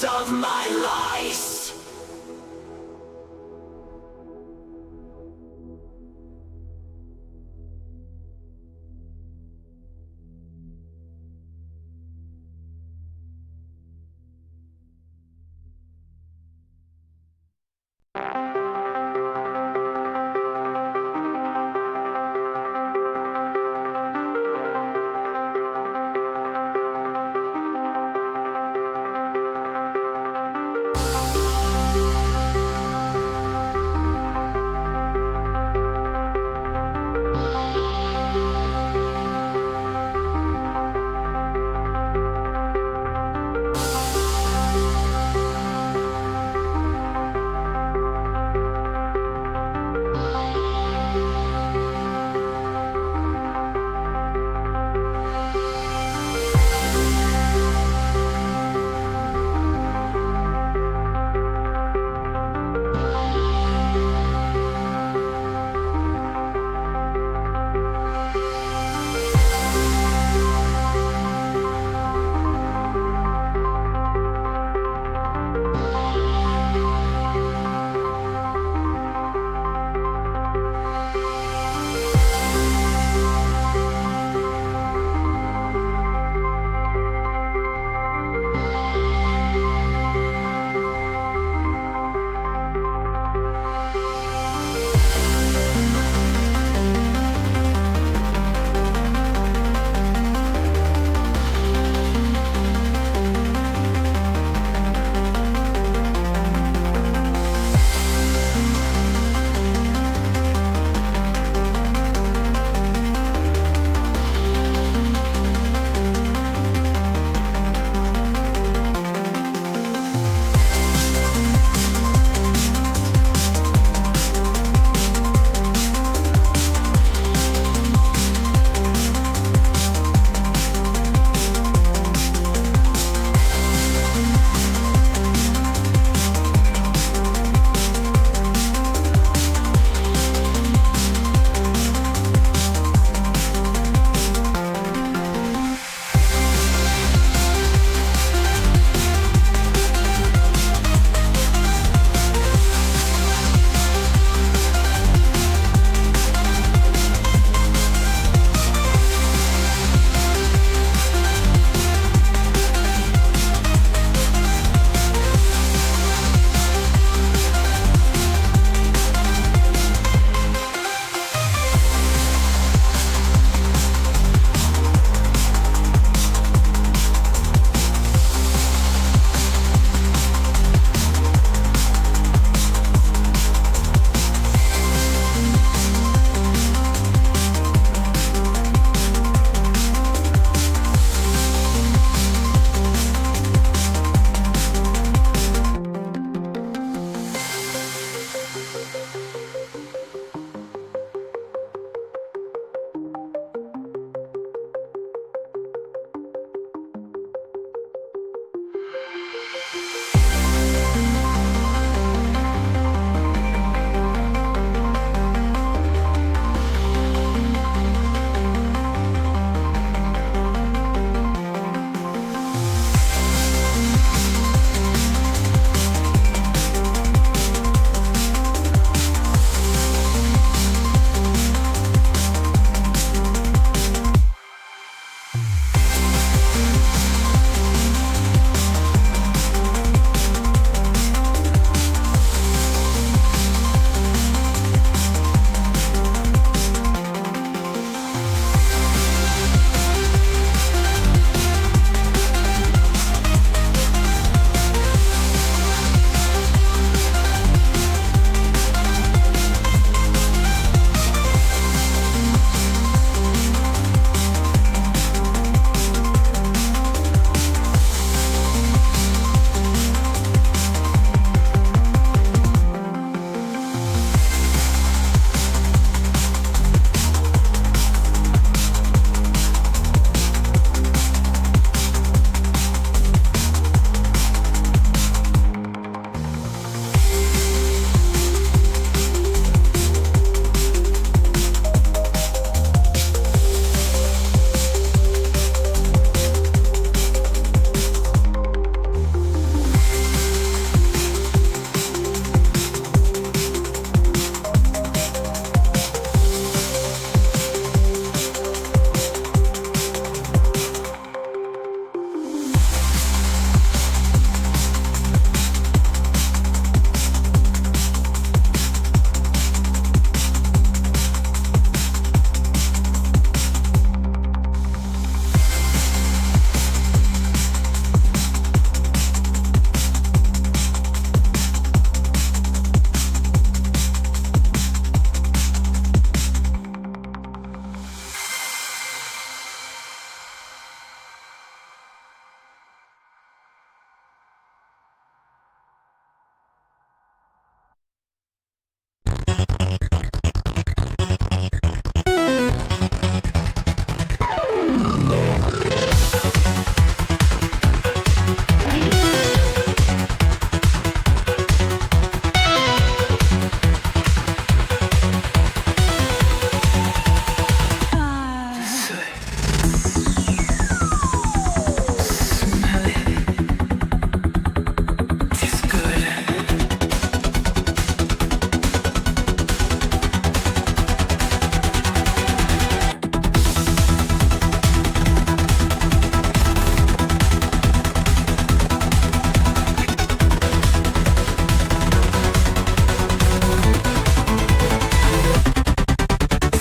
of my lies.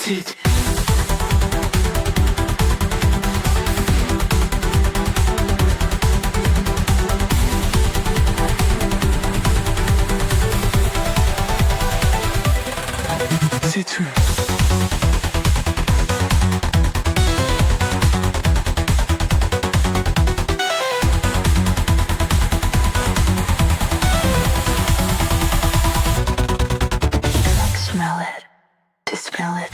it. C'est tout. Smell it. Dispel it.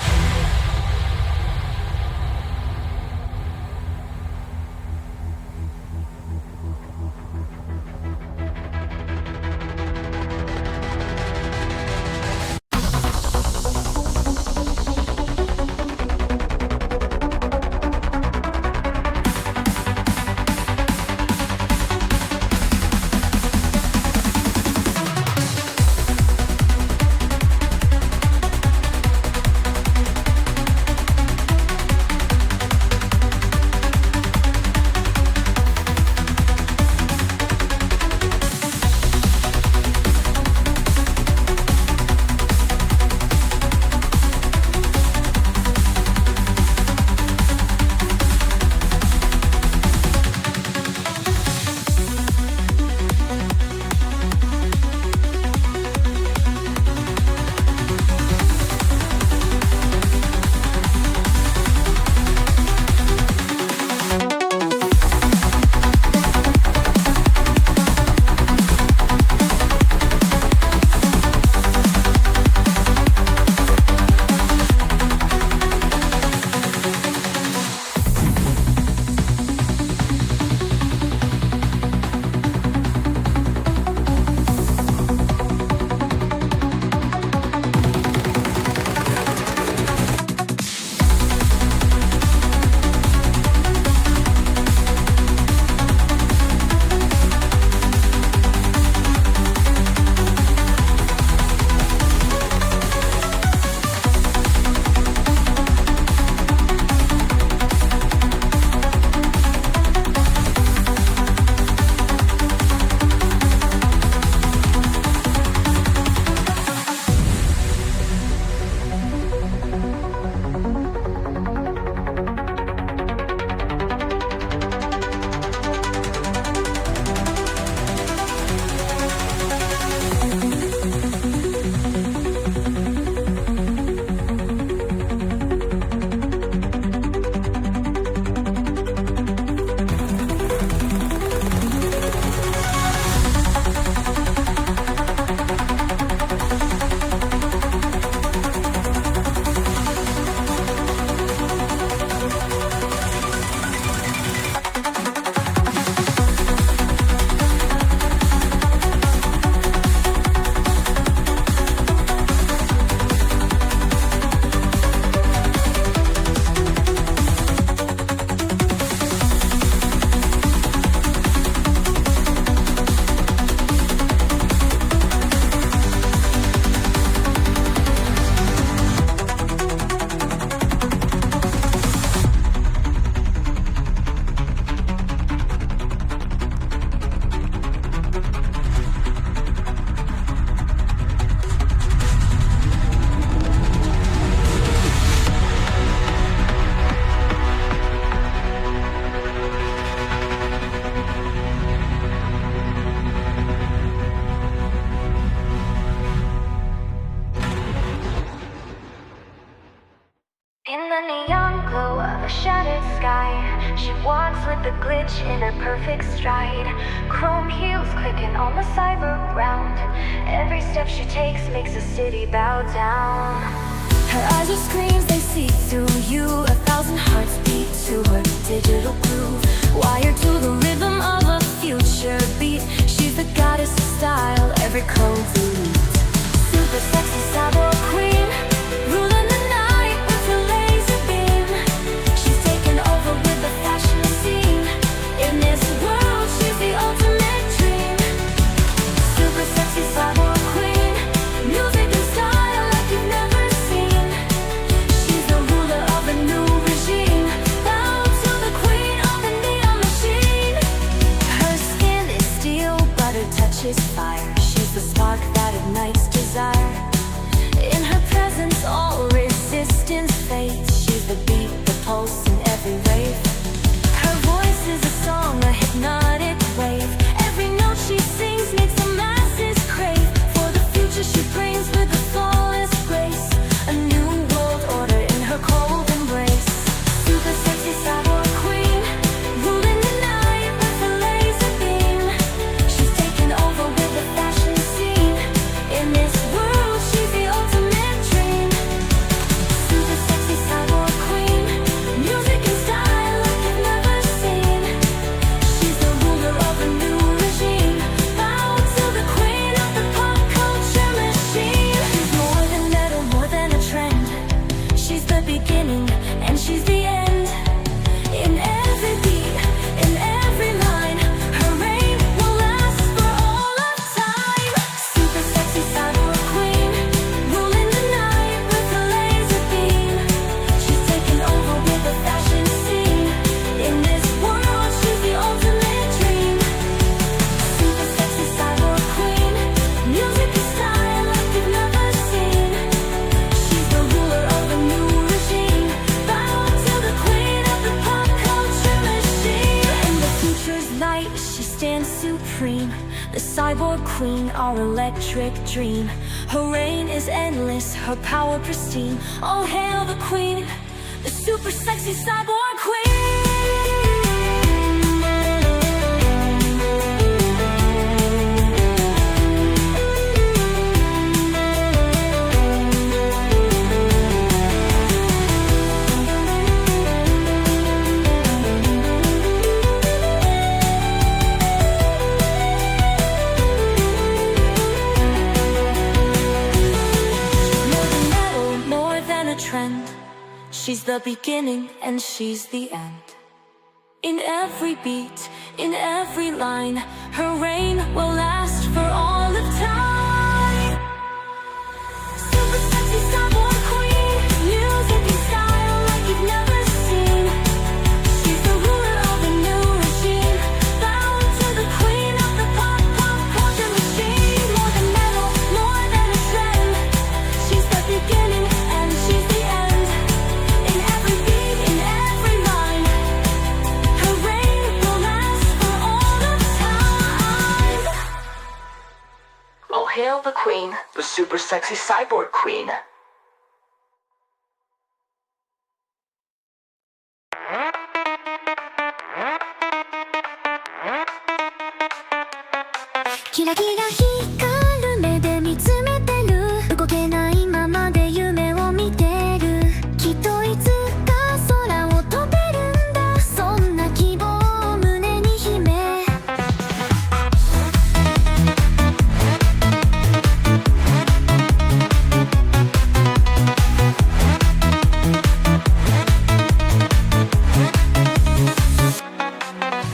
In the neon glow of a shattered sky, she walks with the glitch in her perfect stride. Chrome heels clicking on the cyber ground. Every step she takes makes the city bow down. Her eyes are screams, they see through you. 1,000 hearts beat to her digital groove. Wired to the rhythm of a future beat. She's the goddess of style, every code's elite. Super sexy cyber queen, ruling the night with her laser beam. She's taken over with the fashion scene. In this world, she's the ultimate dream. Super sexy cyber queen, music and style like you've never seen. She's the ruler of a new regime. Bow to the queen of the neon machine. Her skin is steel, but her touch is fire. She's the spark that ignites desire. In her the beginning and she's the end. In every beat, in every line, her reign will last for all of time. Super sexy cyborg queen, ruling the night with a laser beam. She's taken over with the fashion scene. In this world, she's the ultimate dream. Super sexy cyborg queen, music and style like you've never seen. She's the ruler of a new regime. Bow to the queen of the pop culture machine. In the future's light, she stands supreme. The cyborg queen, our electric dream. Her reign is endless, her power pristine. All hail the queen, the super sexy cyborg queen. Trend. She's the beginning and she's the end. In every beat, in every line, her reign will last for all of time. Super sexy cyborg queen, music and style like you've never seen. She's the ruler of a new regime. Bow to the queen of the pop culture machine. More than metal, more than a trend. She's the beginning and she's the end. In every beat, in every line, her reign will last for all of time. Oh, hail the queen, the super sexy cyborg queen. Kira kira hikaru目で見つめてる。動けないままで夢を見てる。きっといつか空を飛べるんだ。そんな希望を胸に秘め。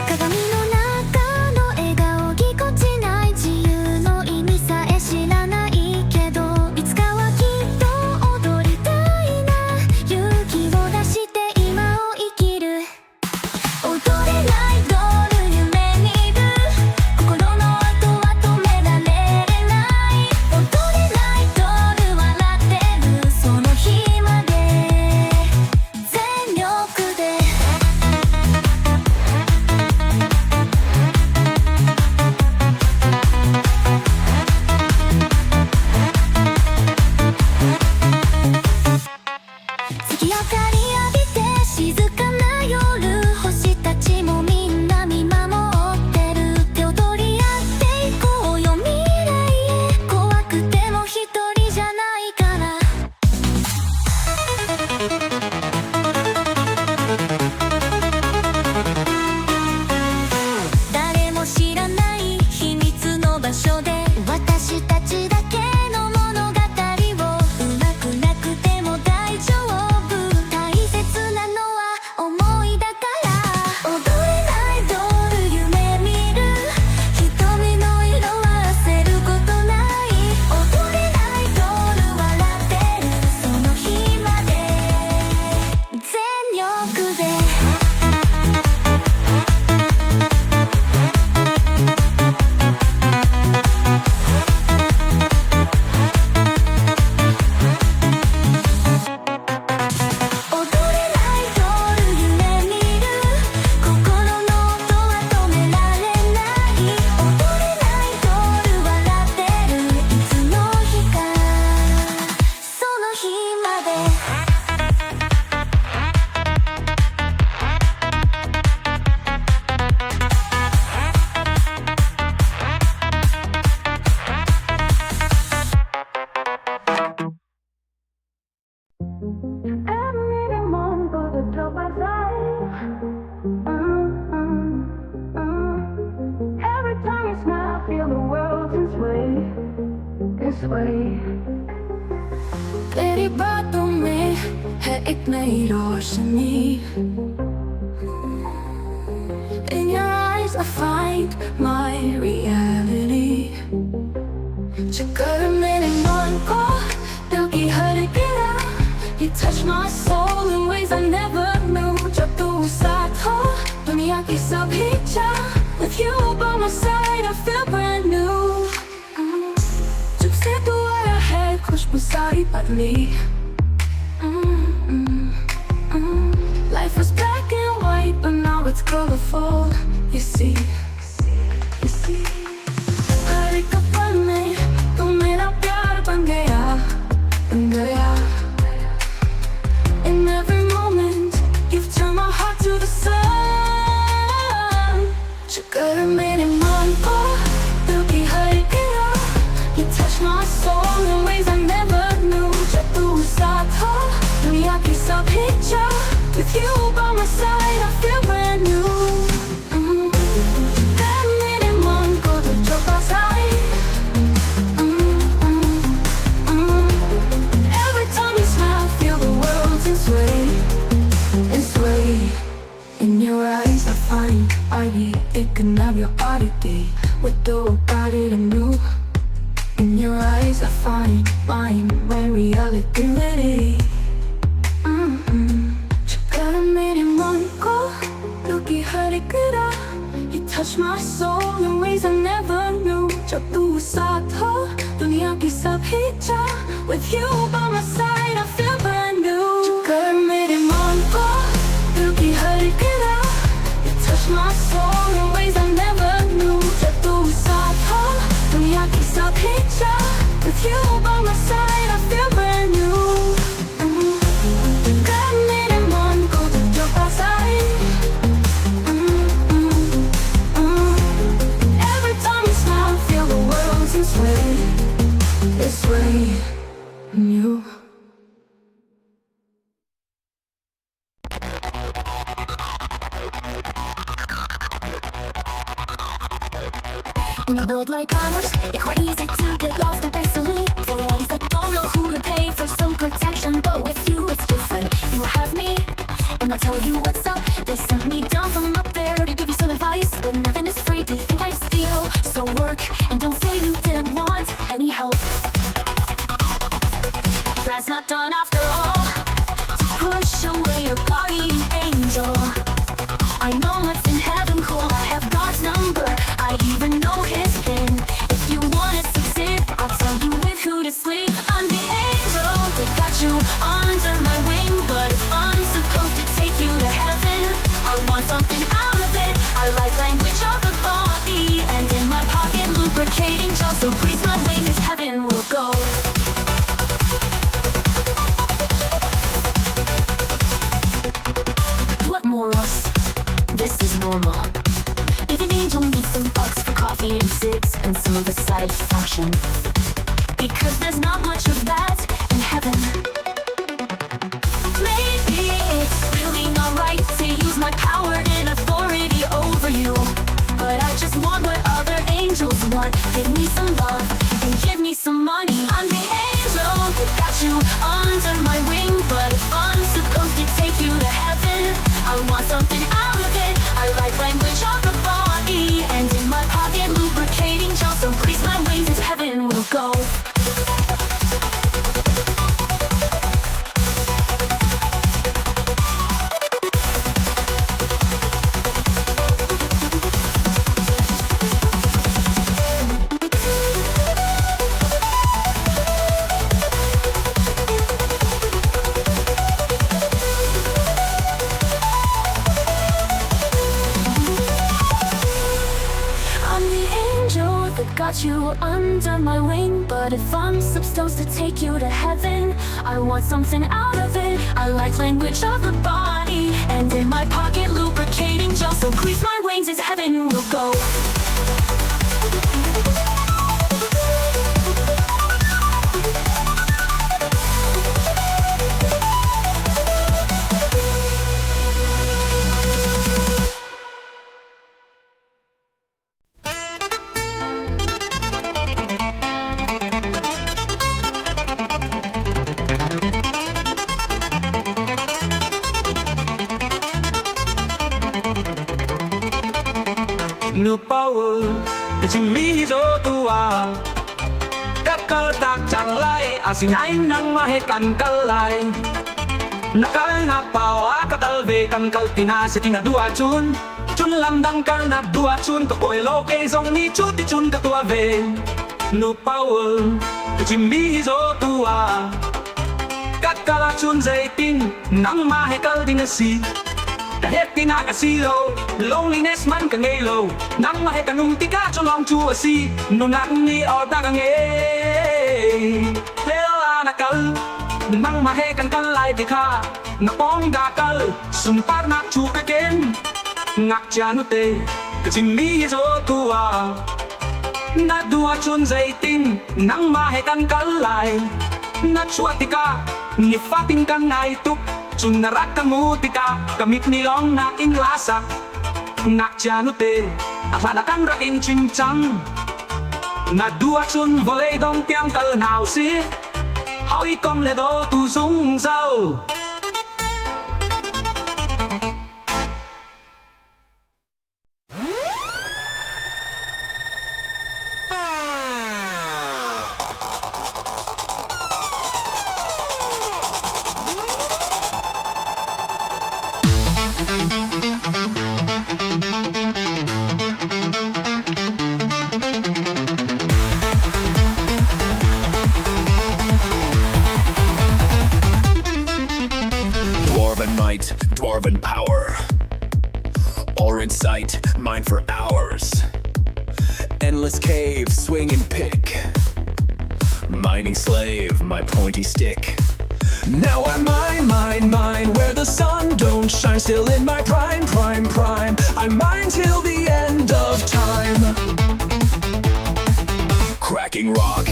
鏡の中の笑顔ぎこちない自由の意味さえ知らないけど、いつかはきっと踊りたいな。勇気を出して今を生きる。踊れないドール夢見る。心の音は止められない。踊れないドール笑ってる。その日まで全力で。月明かり浴びて静かな夜。星たちもみんな見守ってる。手を取り合っていこうよ未来へ。怖くても一人じゃないから。誰も知らない秘密の場所で、私たちだけの物語を。うまくなくても大丈夫。大切なのは思いだから。踊れないドール夢見る。瞳の色は焦ることない。踊れないドール笑ってる。その日まで全力で。踊れないドール夢見る。心の音は止められない。踊れないドール笑ってる。いつの日かその日まで。Every time you smile, feel the world in sway. तेरी बातों में है एक night oceany. In your eyes I find my reality. 지금 내린 넌 여기 흐르기라. You touch my soul in ways I never knew. 저도 웃어도 두니야 기서 비춰. With you by my side I feel brand new. 좀 새도와야 해 고집은 살이 빨리. Life was black and white but now it's colorful. You see, you see. 하루가 밤에 꿈이나 별을 본 거야, 본 거야. In every moment you've turned my heart to the sun. 지금의 내 맘과 여기 흐르기라. You touch my soul in ways I never knew. 저도 웃어도 눈이 앞에서 비춰. With you by my side I feel brand new. 내일의 먼 곳을 좁아서. Every time you smile feel the world in sway, in sway. In your eyes I find it can have your oddity. With the about it anew. In your eyes I find mine when reality. 지금의 먼고 여기 흐르기라. You touch my soul in ways I never knew. 저도 웃어도 눈이 여기서 비쳐. With you by my side I feel brand new. 지금의 먼고 여기 흐르기라. You touch my soul in ways I never knew. 저도 웃어도 눈이 여기서 비쳐. With you by my side I feel brand new. This way, you. In a world like ours, it's quite easy to get lost and easily. For ones that don't know who to pay for some protection, but with you it's different. You have me, and I'll tell you what's up. They sent me down from up there to give you some advice, but nothing is free. They think I steal, so work and don't say you didn't want any help. That's not done after all. To push away your guardian angel. I know what's in heaven cool. I have God's number. I even know his pin. If you wanna succeed, I'll tell you with who to sleep. I'm the angel that got you under my wing. But if I'm supposed to take you to heaven, I want something out of it. I like language of the body, and in my pocket lubricating gel. So grease my wings, heaven will go. What morals? This is normal. If an angel needs some bucks for coffee and cigs and some of the satisfaction, because there's not much of that in heaven. Maybe it's really not right to use my power and authority over you, but I just want what other angels want. Give me some love and give me some money. I'm the angel that got you under my wing, but if I'm supposed to take you to heaven, I want something out of it. I like language of the body, and in my pocket lubricating gel. So grease my wings as heaven will go. Got you under my wing, but if I'm supposed to take you to heaven, I want something out of it. I like language of the body, and in my pocket lubricating gel. So grease my wings as heaven will go. New power แต่ที่มีโจตัวก็เกิดจากจังไรอาสิ่งไหนนั่งมาให้กันกันไลNakalapawa katalbe kan kalpina sa tinadua chun Chun lamdang kan nabdua chun Kapoy loke zong ni chuti chun katuave No power Jimmy zo tua Kakala chun zaitin Nang mahekal dinasi Kahit pinakasilo Loneliness man kangelo Nang mahekanung tika chulong chuasi Nunang ni o dagangay Lela nakal Nang mahekan kalay di ka Napong gakal Sumpar na chukakin Ngak janute Kachimi zo tua Nadua chun zaitin Nang mahekan kalay Nachuati ka Nifating kang naituk Chun narakamuti ka Kamit nilong na inlasa Ngak janute Afada kang rain chingchang Nadua chun volay dong tiang kalnaw si Hỏi con lẽ đó tu sung sao Dwarven power, or in sight, mine for hours. Endless cave, swinging pick, mining slave, my pointy stick. Now I mine, where the sun don't shine. Still in my prime. I mine till the end of time. Cracking rock,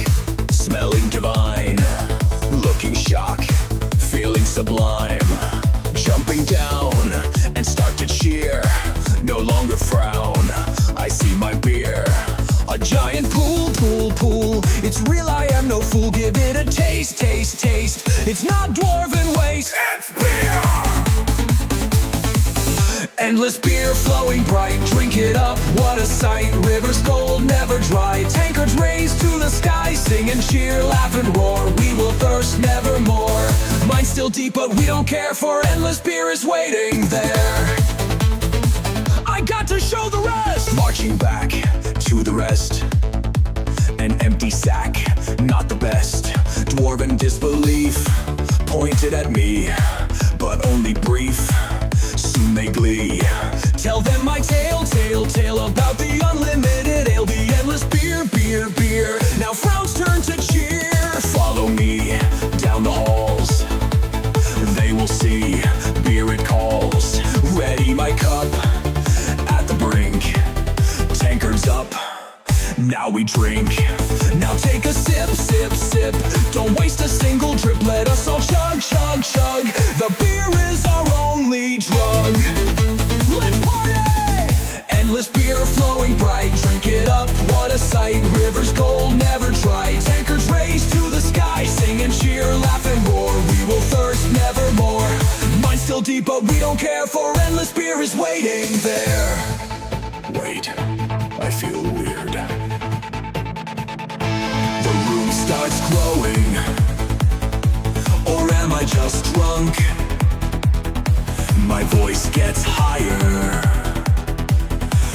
smelling divine, looking shock, feeling sublime. Jumping down and start to cheer. No longer frown, I see my beer. A giant pool. It's real, I am no fool. Give it a taste. It's not dwarven waste, it's beer. Endless beer flowing bright. Drink it up, what a sight. Rivers cold, never dry. Tankards raised to the sky. Sing and cheer, laugh and roar. We will thirst nevermore. Mine's still deep, but we don't care. For endless beer is waiting there. I got to show the rest. Marching back to the rest. An empty sack, not the best. Dwarven disbelief pointed at me, but only brief. Soon they glee. Tell them my tale about the unlimited ale. The endless beer. Now frowns turn to cheer. Follow me down the halls. They will see beer it calls. Ready my cup at the brink. Tankards up, now we drink. Now take a sip. Don't waste a single drip. Let us all chug. The beer is our only drug. Let's party! Endless beer flowing bright. Drink it up, what a sight. Rivers cold, never dry. Tankards raised to the sky. Sing and cheer, laugh and roar. We will thirst nevermore. Mine's still deep, but we don't care. For endless beer is waiting there. Wait, I feel weird. The room starts glowing. Or am I just drunk? My voice gets higher.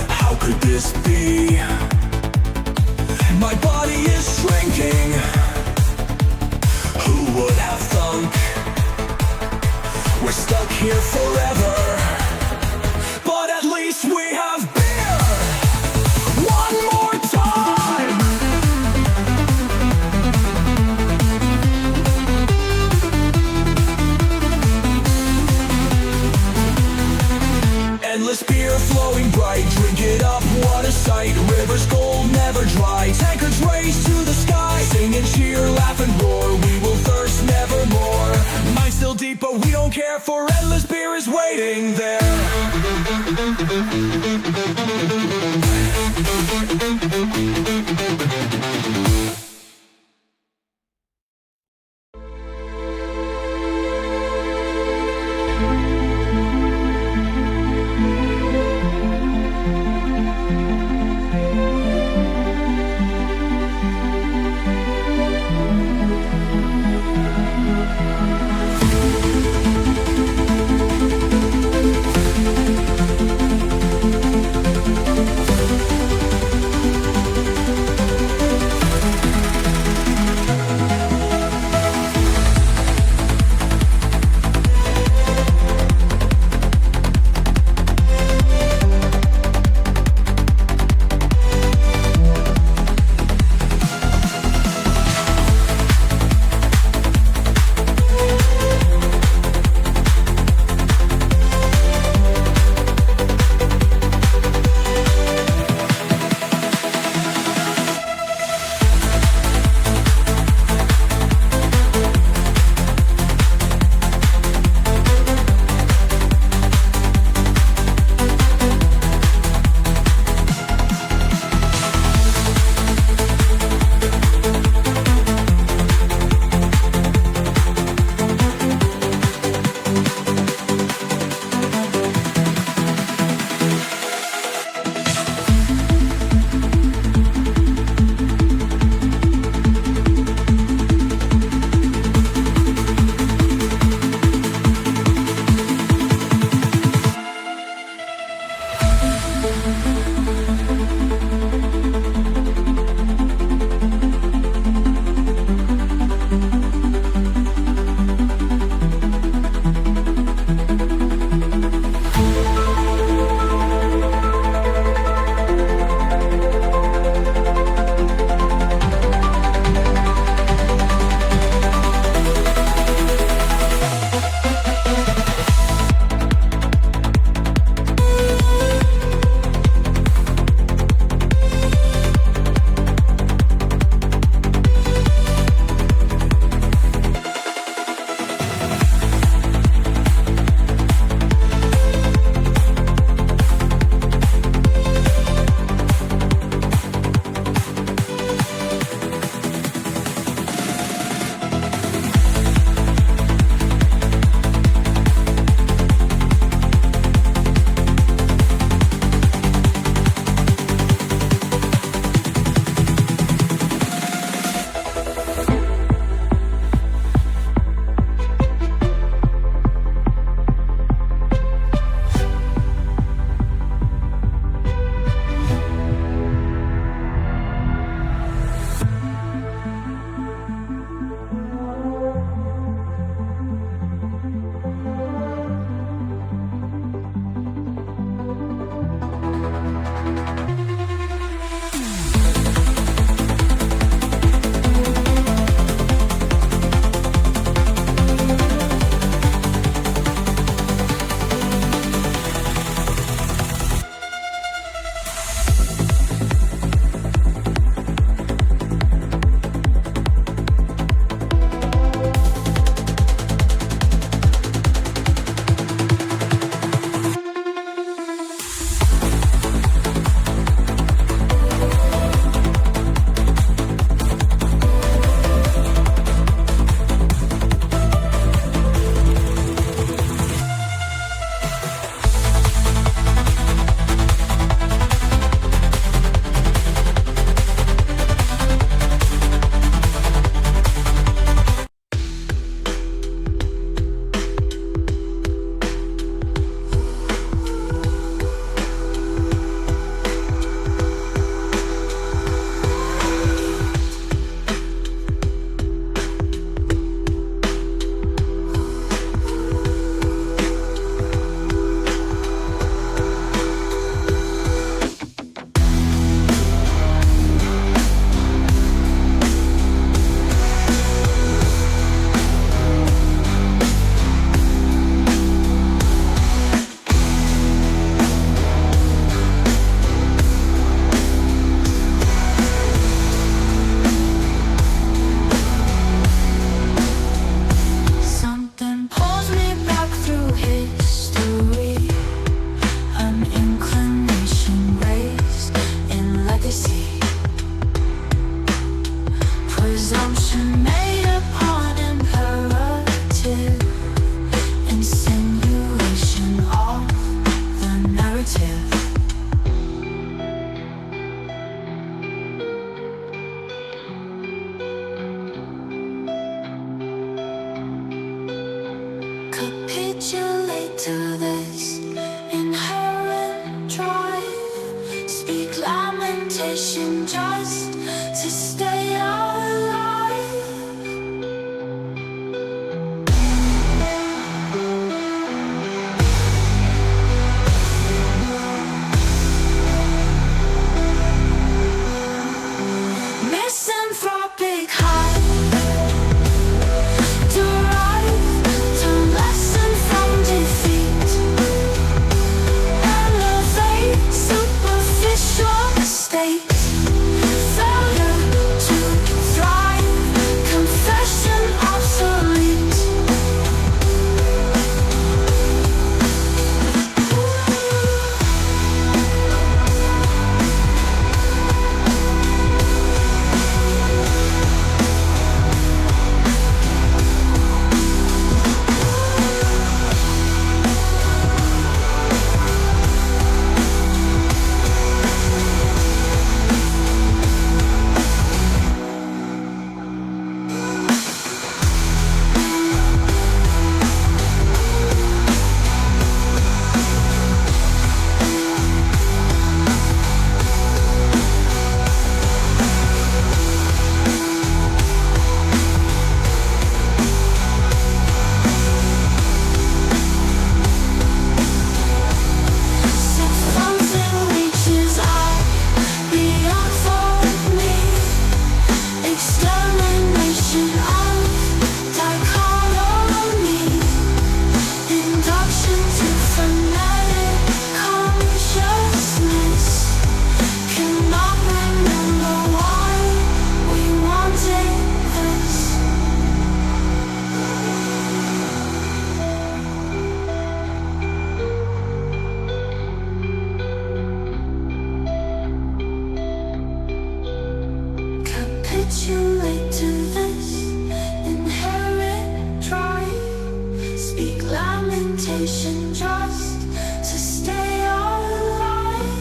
How could this be? My body is shrinking. Who would have thunk? We're stuck here forever. But at least we have beer. One more time. Endless beer flowing bright. Drink it up, what a sight. Rivers cold, never dry. Tankards raised to the sky. Sing and cheer, laugh and roar. We will thirst nevermore. Mine's still deep, but we don't care. For endless beer is waiting there. Capitulate to this inherent drive. Speak lamentation just to stay alive. Misanthropic high derive to lesson from defeat. Elevate superficial state. Failure to thrive. Confession obsolete. Something reaches out beyond for me. Extermination of dichotomy. Induction to phonetic consciousness. Cannot remember why we wanted this. Capitulate to this inherent drive. Speak lamentation just to stay alive.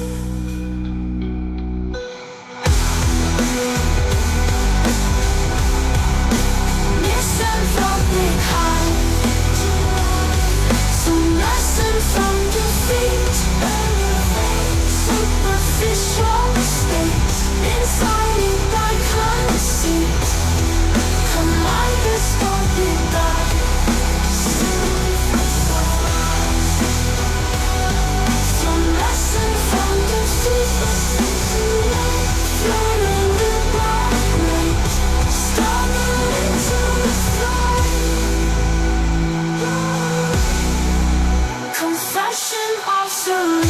Misanthropic high. Some lesson from defeat. Superficial state. Inciting by conceit. Kaleidoscopic thought. Some lesson from defeat. Floating the black light. Stumbling to the flight. Confession obsolete.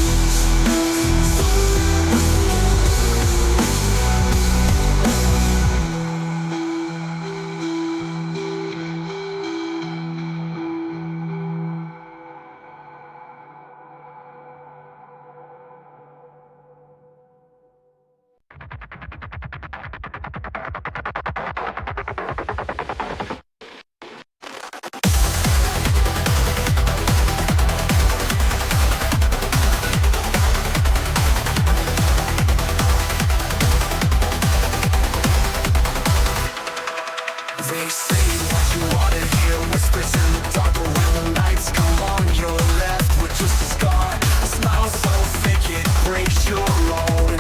They say what you wanna hear. Whispers in the dark, but when the lights come on, you're left with just a scar. A smile so thick it breaks your own.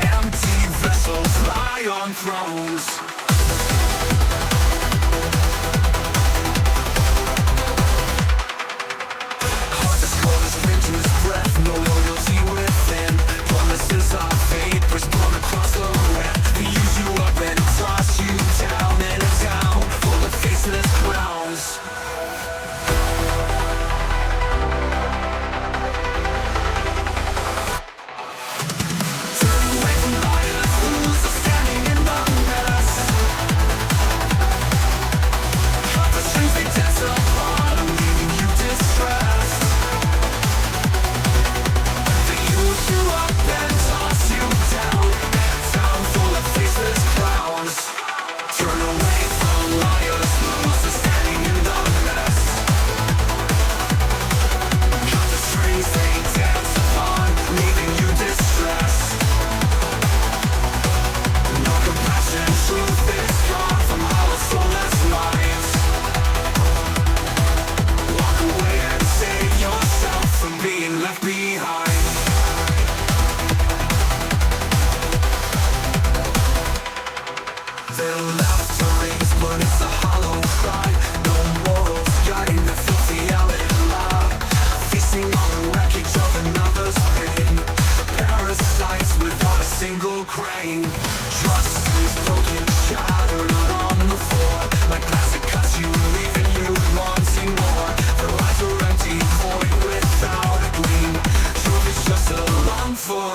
Empty vessels lie on thrones. Heart as cold as winter's breath. No loyalty within. Promises are vapors blown across the web. They use you up and toss you down in a town full of faceless clowns. Turn away from liars, fools are standing in the mess.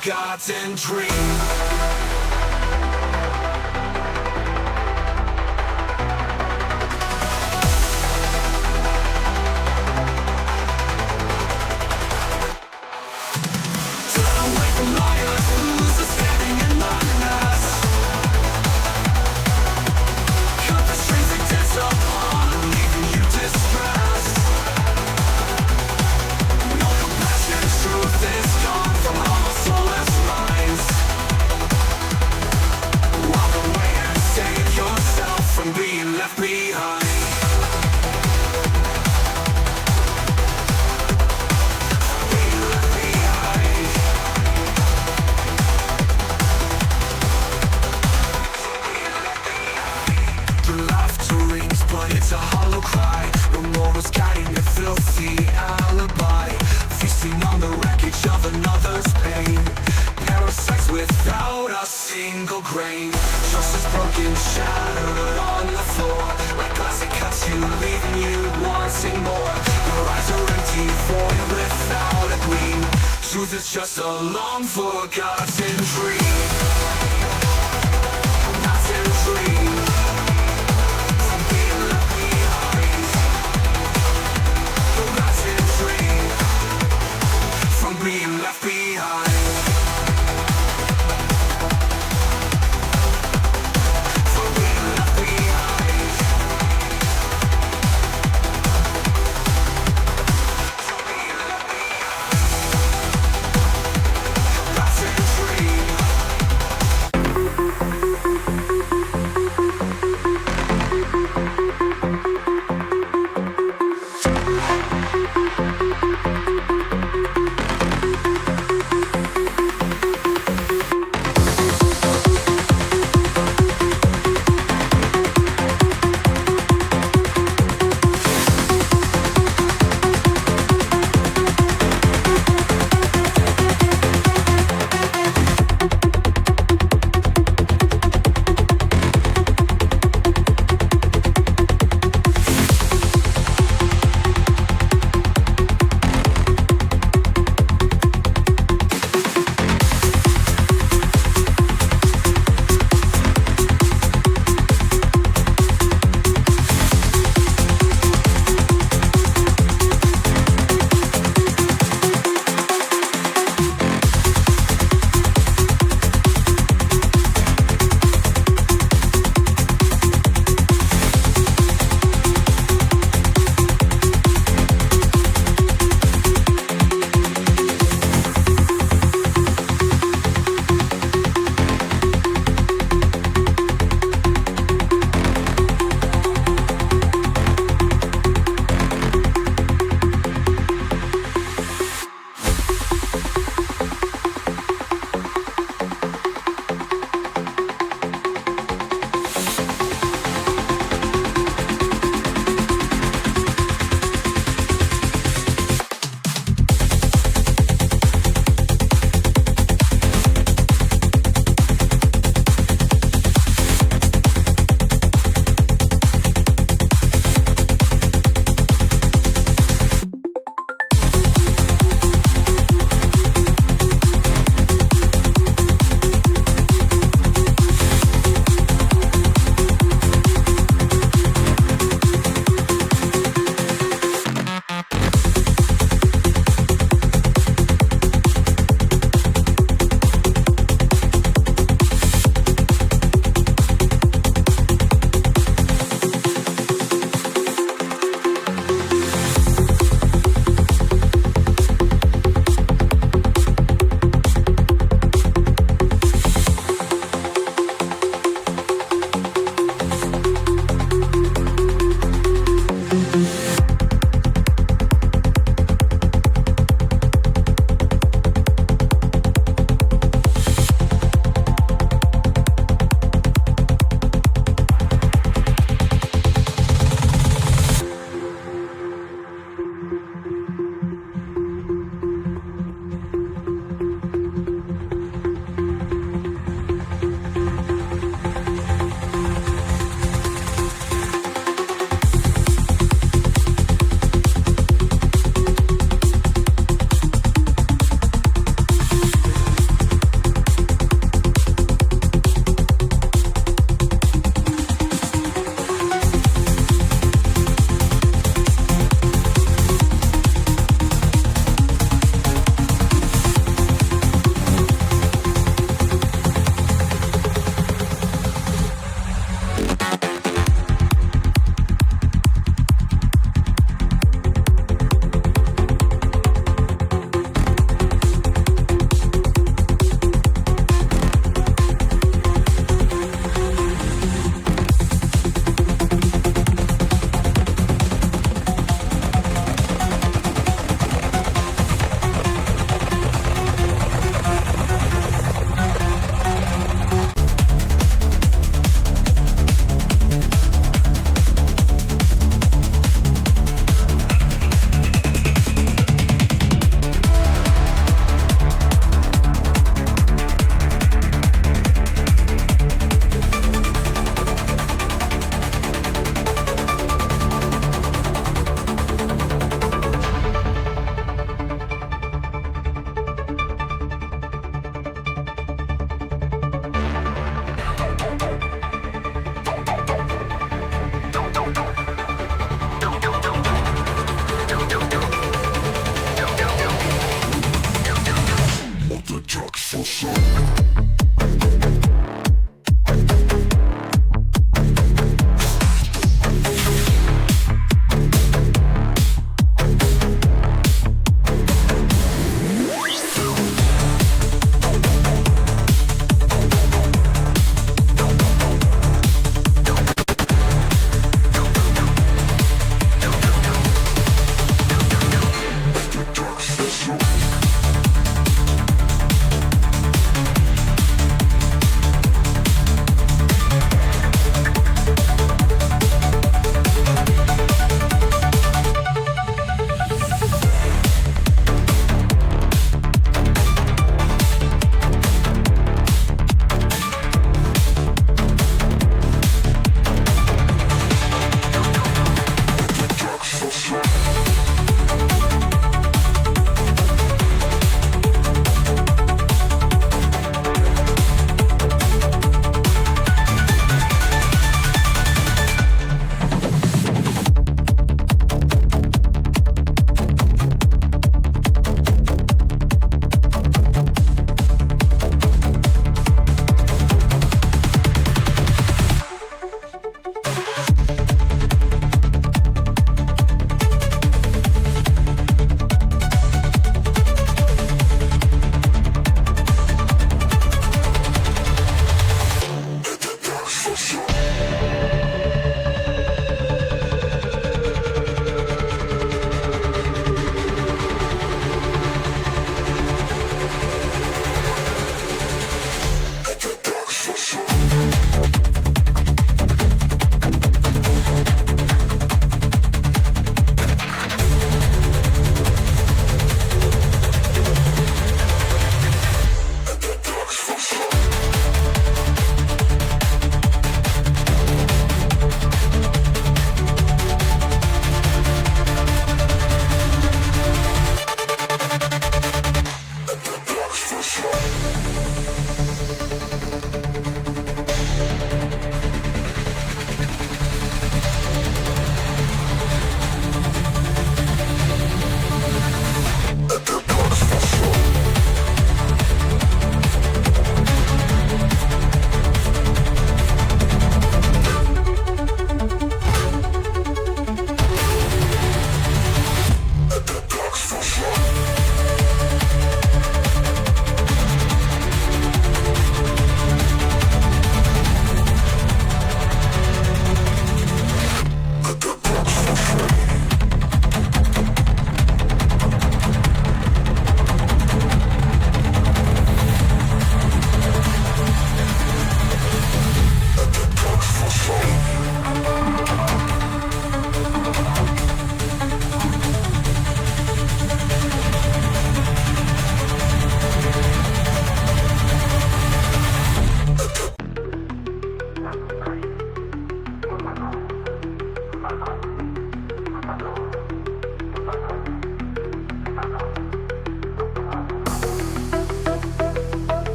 forgotten dream. Turn away from liars, who's standing among us? Cut the strings they dance upon, leaving you distressed. No compassion, truth is gone from our soulless minds. Walk away and save yourself from being left behind. Being left behind. The laughter rings, but it's a hollow cry. No mortals guiding a filthy alibi, feasting on the wreckage of another's pain. Parasites without a single grain. Trust is broken, shattered on the floor, like glass it cuts you, leaving you wanting more. Your eyes are empty, void without a gleam. Truth is just a long forgotten dream. Forgotten dream. From being left behind. Forgotten dream. From being left behind. From being left behind. From being left behind. Forgotten dream.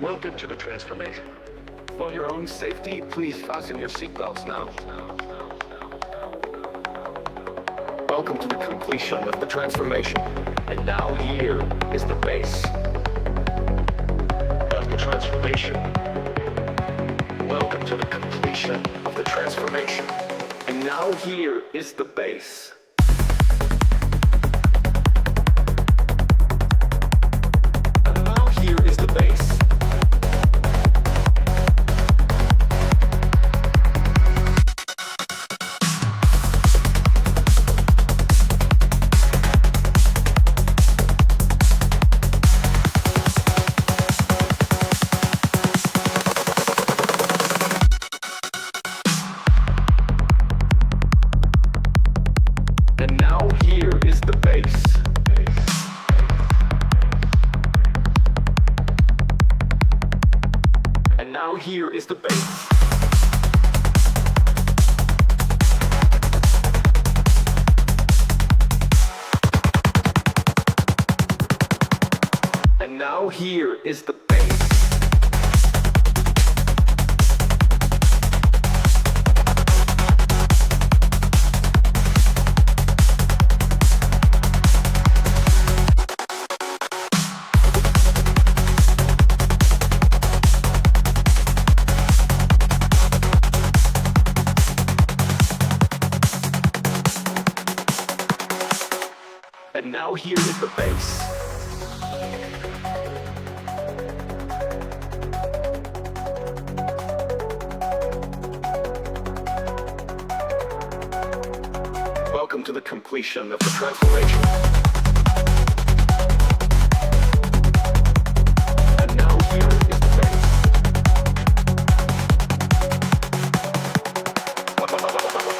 Welcome to the transformation. For your own safety, please fasten your seatbelts now. Welcome to the completion of the transformation. And now here is the base of the transformation. Welcome to the completion of the transformation. And now here is the base. And now here is the base. Here is the base. And now here is the base. And now here is the base. Welcome to the completion of the transformation. And now here is the base.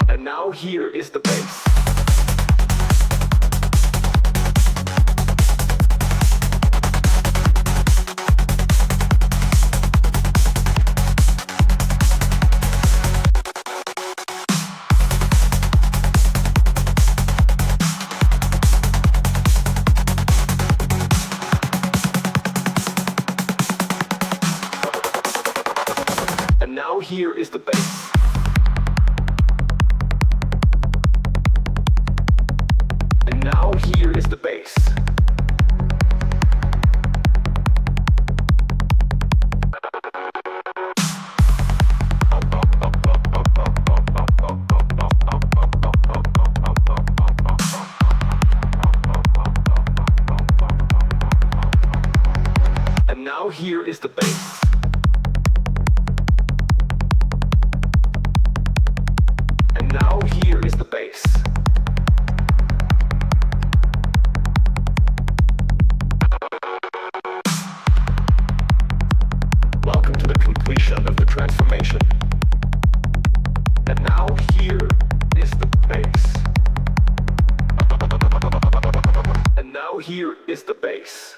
And now here is the base. Now here is the base. And now here is the base. And now here is the base. Now here is the base. Welcome to the completion of the transformation. And now here is the base. And now here is the base.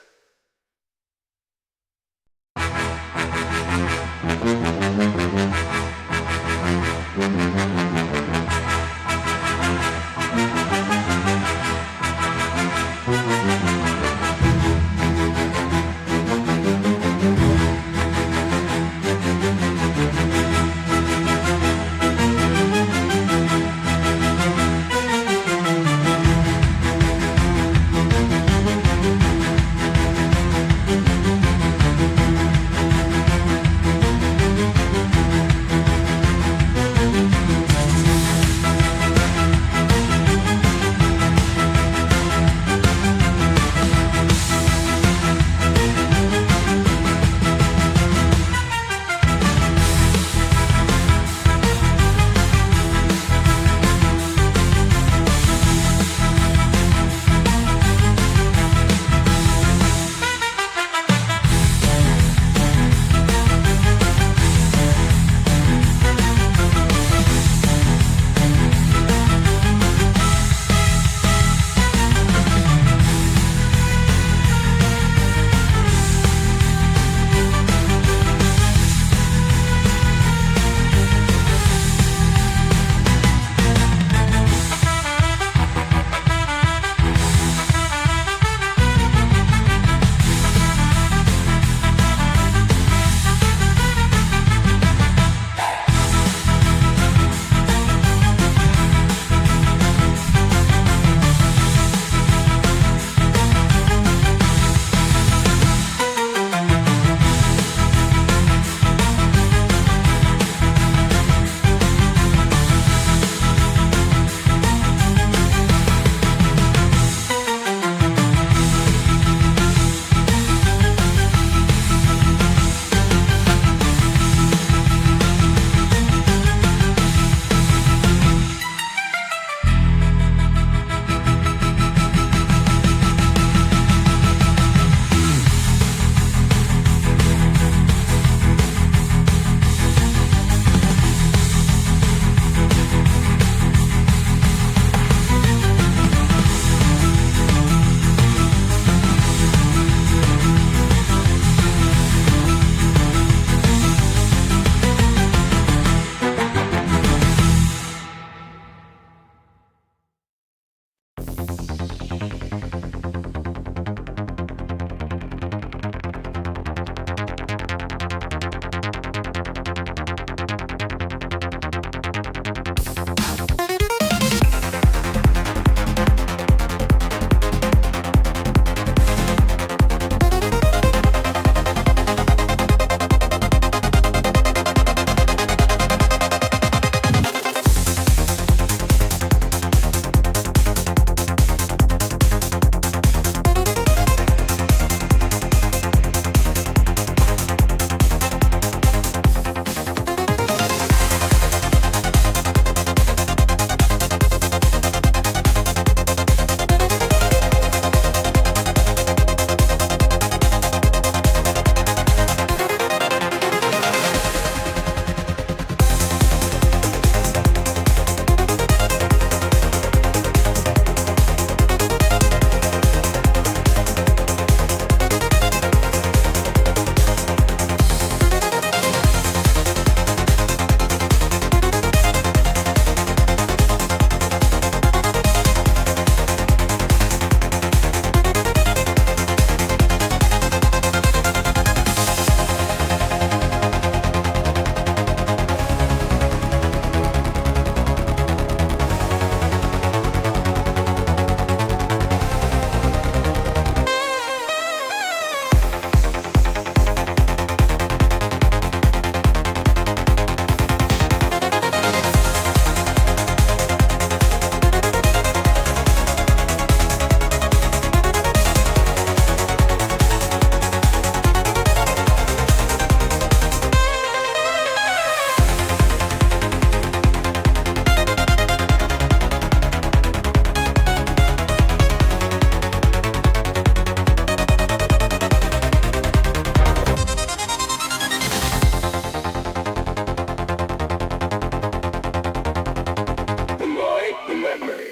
memory.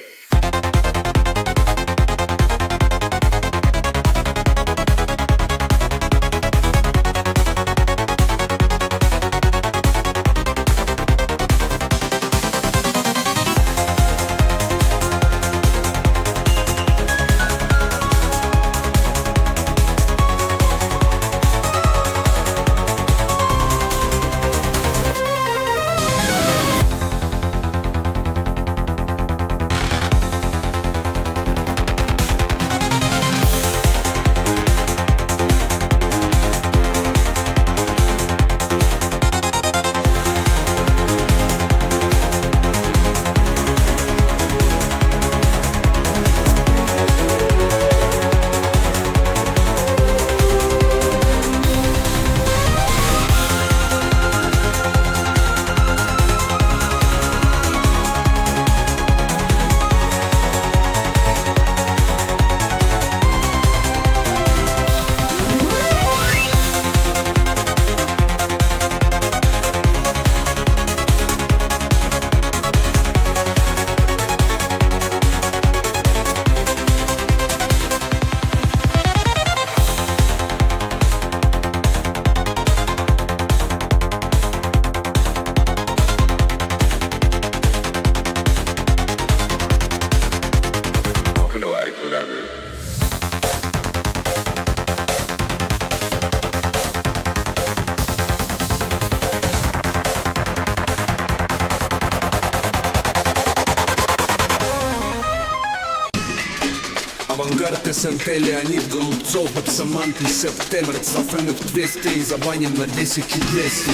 Авангард, СНТ, Леонид Голубцов, Апсамант и Септембр, Сафенов 200 и забанен на 10200.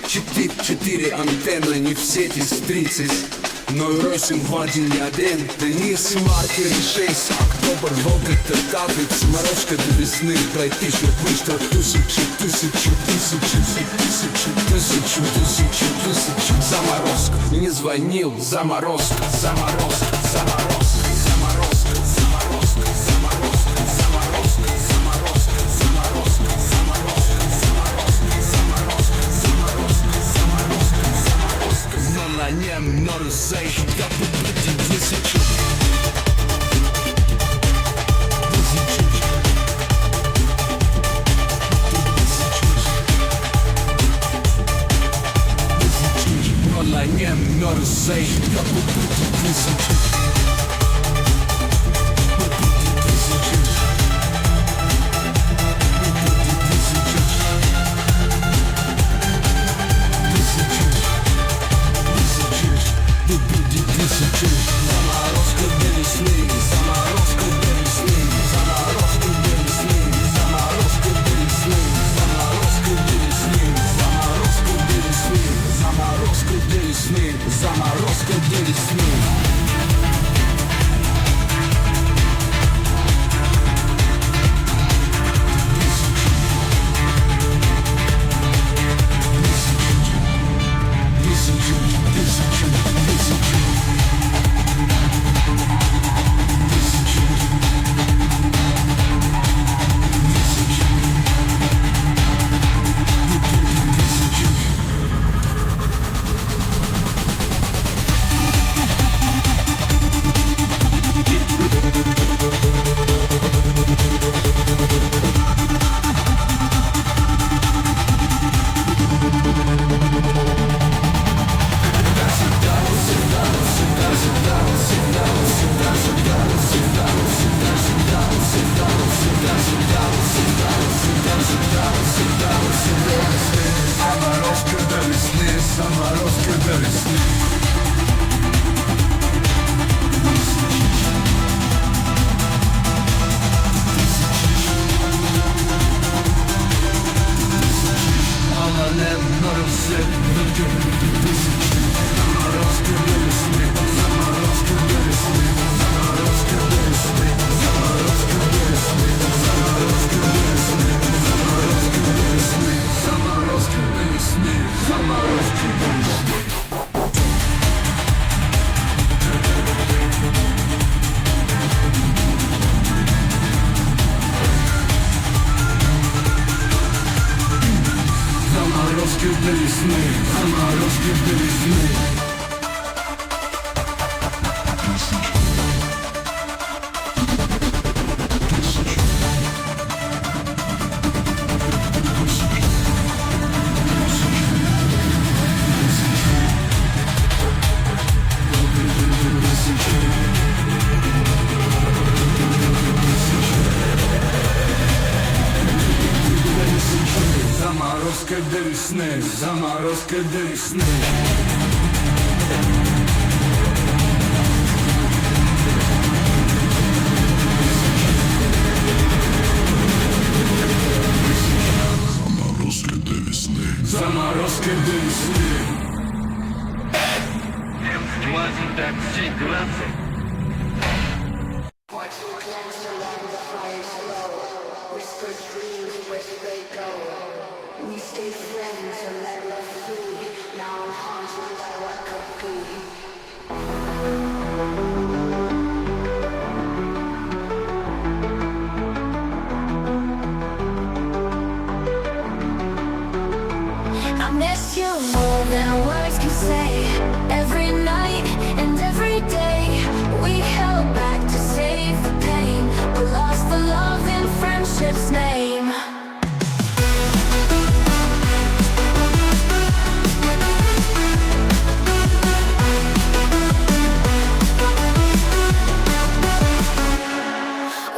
4 антенны, не в сети с 30. Но и Ройсин в один не один. Денис, маркер 6, Октобер, Волга, Татвиц, Морозко до весны. Пройти, чтоб вышло тысячи. Заморозка, не звонил, заморозка. На нем норзей, как бы тысячу. На нем норзей, как бы тысячу. Заморозка до весны. Заморозки до весны. сны, заморозка до весны. Заморозка до весны. Заморозка до весны. 20 Whispered dreams, where do they go? We stay friends and let love free. Now I'm haunted by what could be. I miss you more than words can say. Every night and every day we held back to save the pain, but lost the love in friendship's name.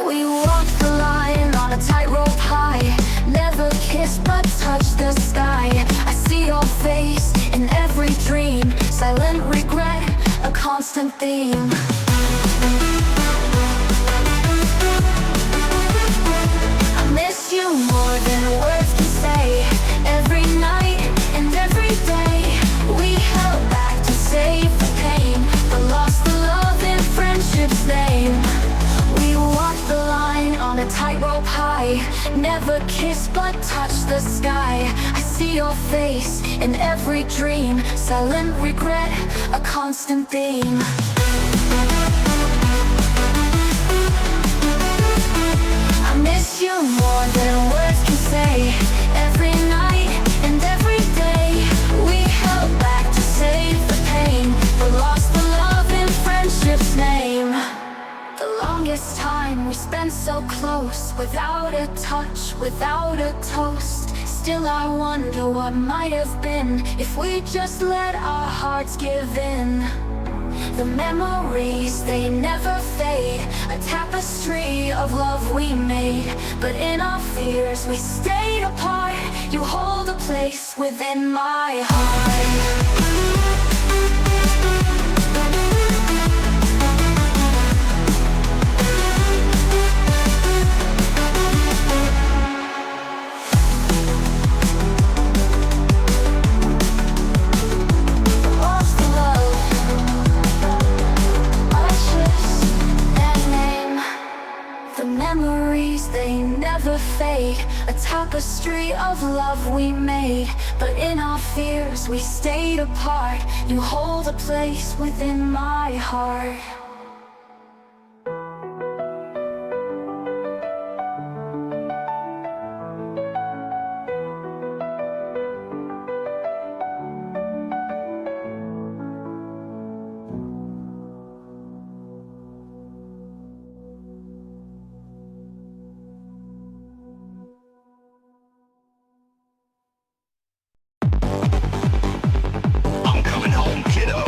We walked the line on a tightrope high, never kissed but touched the sky. I see your face in every dream, silent regret, a constant theme. I miss you more than words can say. Every night and every day we held back to save the pain, but lost the love in friendship's name. We walked the line on a tightrope high, never kissed but touched the sky. I see your face in every dream, silent regret, a constant theme. I miss you more than words can say. Every night and every day we held back to save the pain, but lost the love in friendship's name. The longest time we spent so close, without a touch, without a toast. Still I wonder what might have been if we just let our hearts give in. The memories, they never fade, a tapestry of love we made. But in our fears we stayed apart, you hold a place within my heart. Memories, they never fade, a tapestry of love we made. But in our fears we stayed apart, you hold a place within my heart. I'm coming home, kiddo.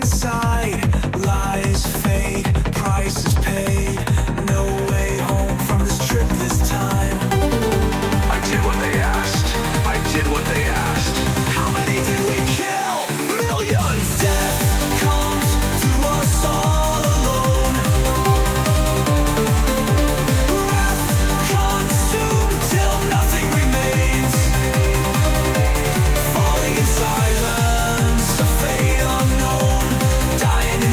inside. Lies fade, price is paid. No way home from this trip this time. I did what they asked. I did what they asked. How many did we kill? Millions. Death comes to us all alone. Wrath consumed till nothing remains. Falling in silence, a fate unknown. Dying in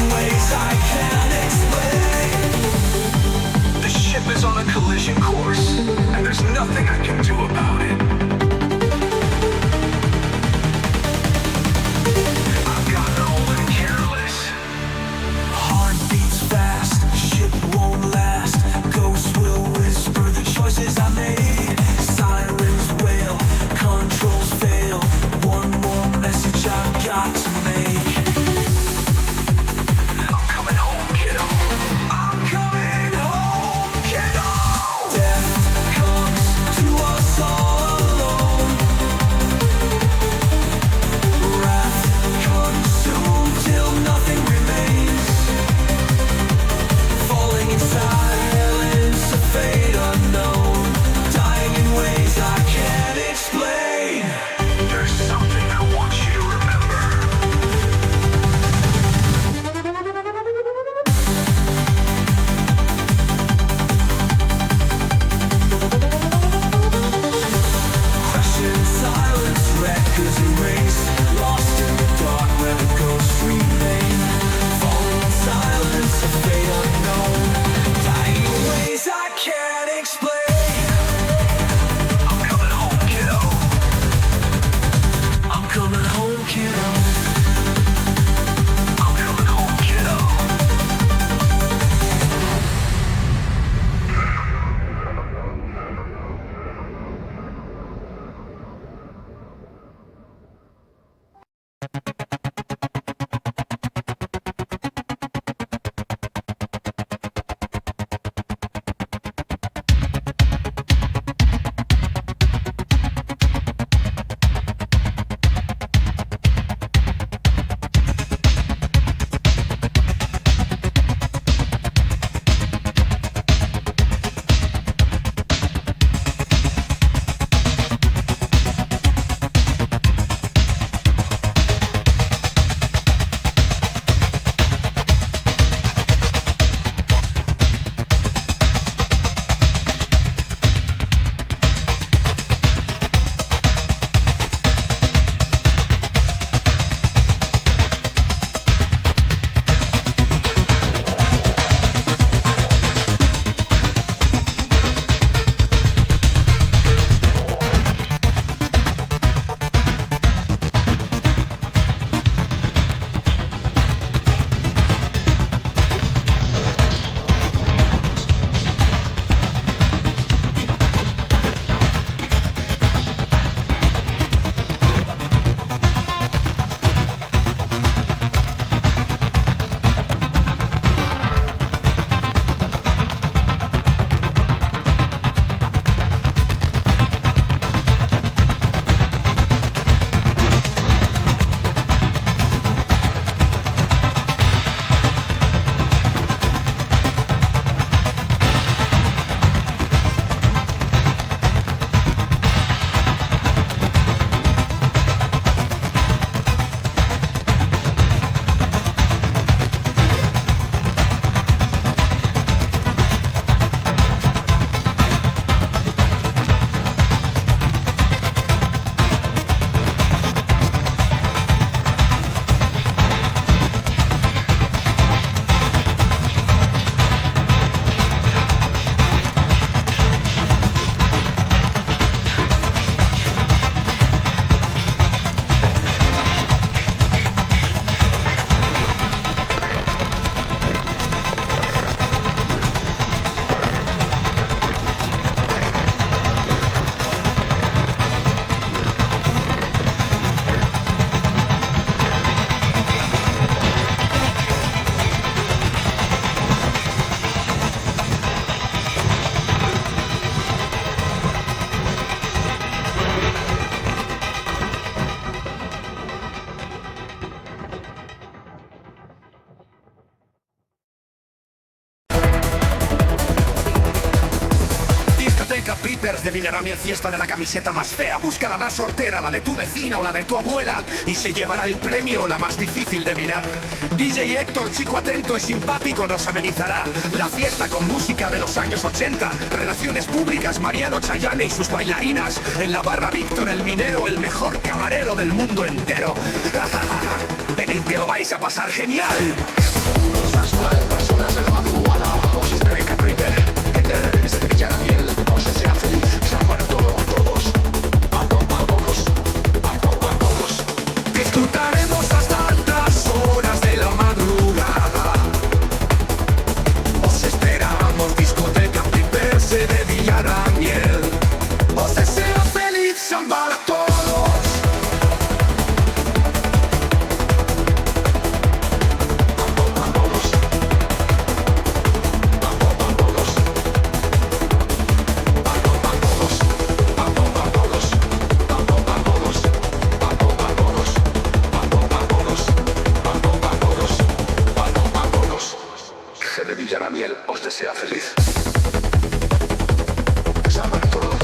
Pues de Villera mi fiesta de la camiseta más fea. Busca la más sortera, la de tu vecina o la de tu abuela, y se llevará el premio, la más difícil de mirar. DJ Héctor, chico atento y simpático, nos amenizará la fiesta con música de los años 80. Relaciones públicas, Mariano Chayane y sus bailarinas. En la barra Víctor el minero, el mejor camarero del mundo entero. Venid que lo vais a pasar genial. Personas de la madrugada, dosis de Beca River, desde Villera Miel, no se sea feliz, salvar a todos, a todos. Disfrutaremos hasta altas horas de la madrugada. Os esperamos, discoteca Piperse de Villera Miel. Os deseo feliz, salvar a todos. De Villera Miel os desea feliz. Salvar a todos.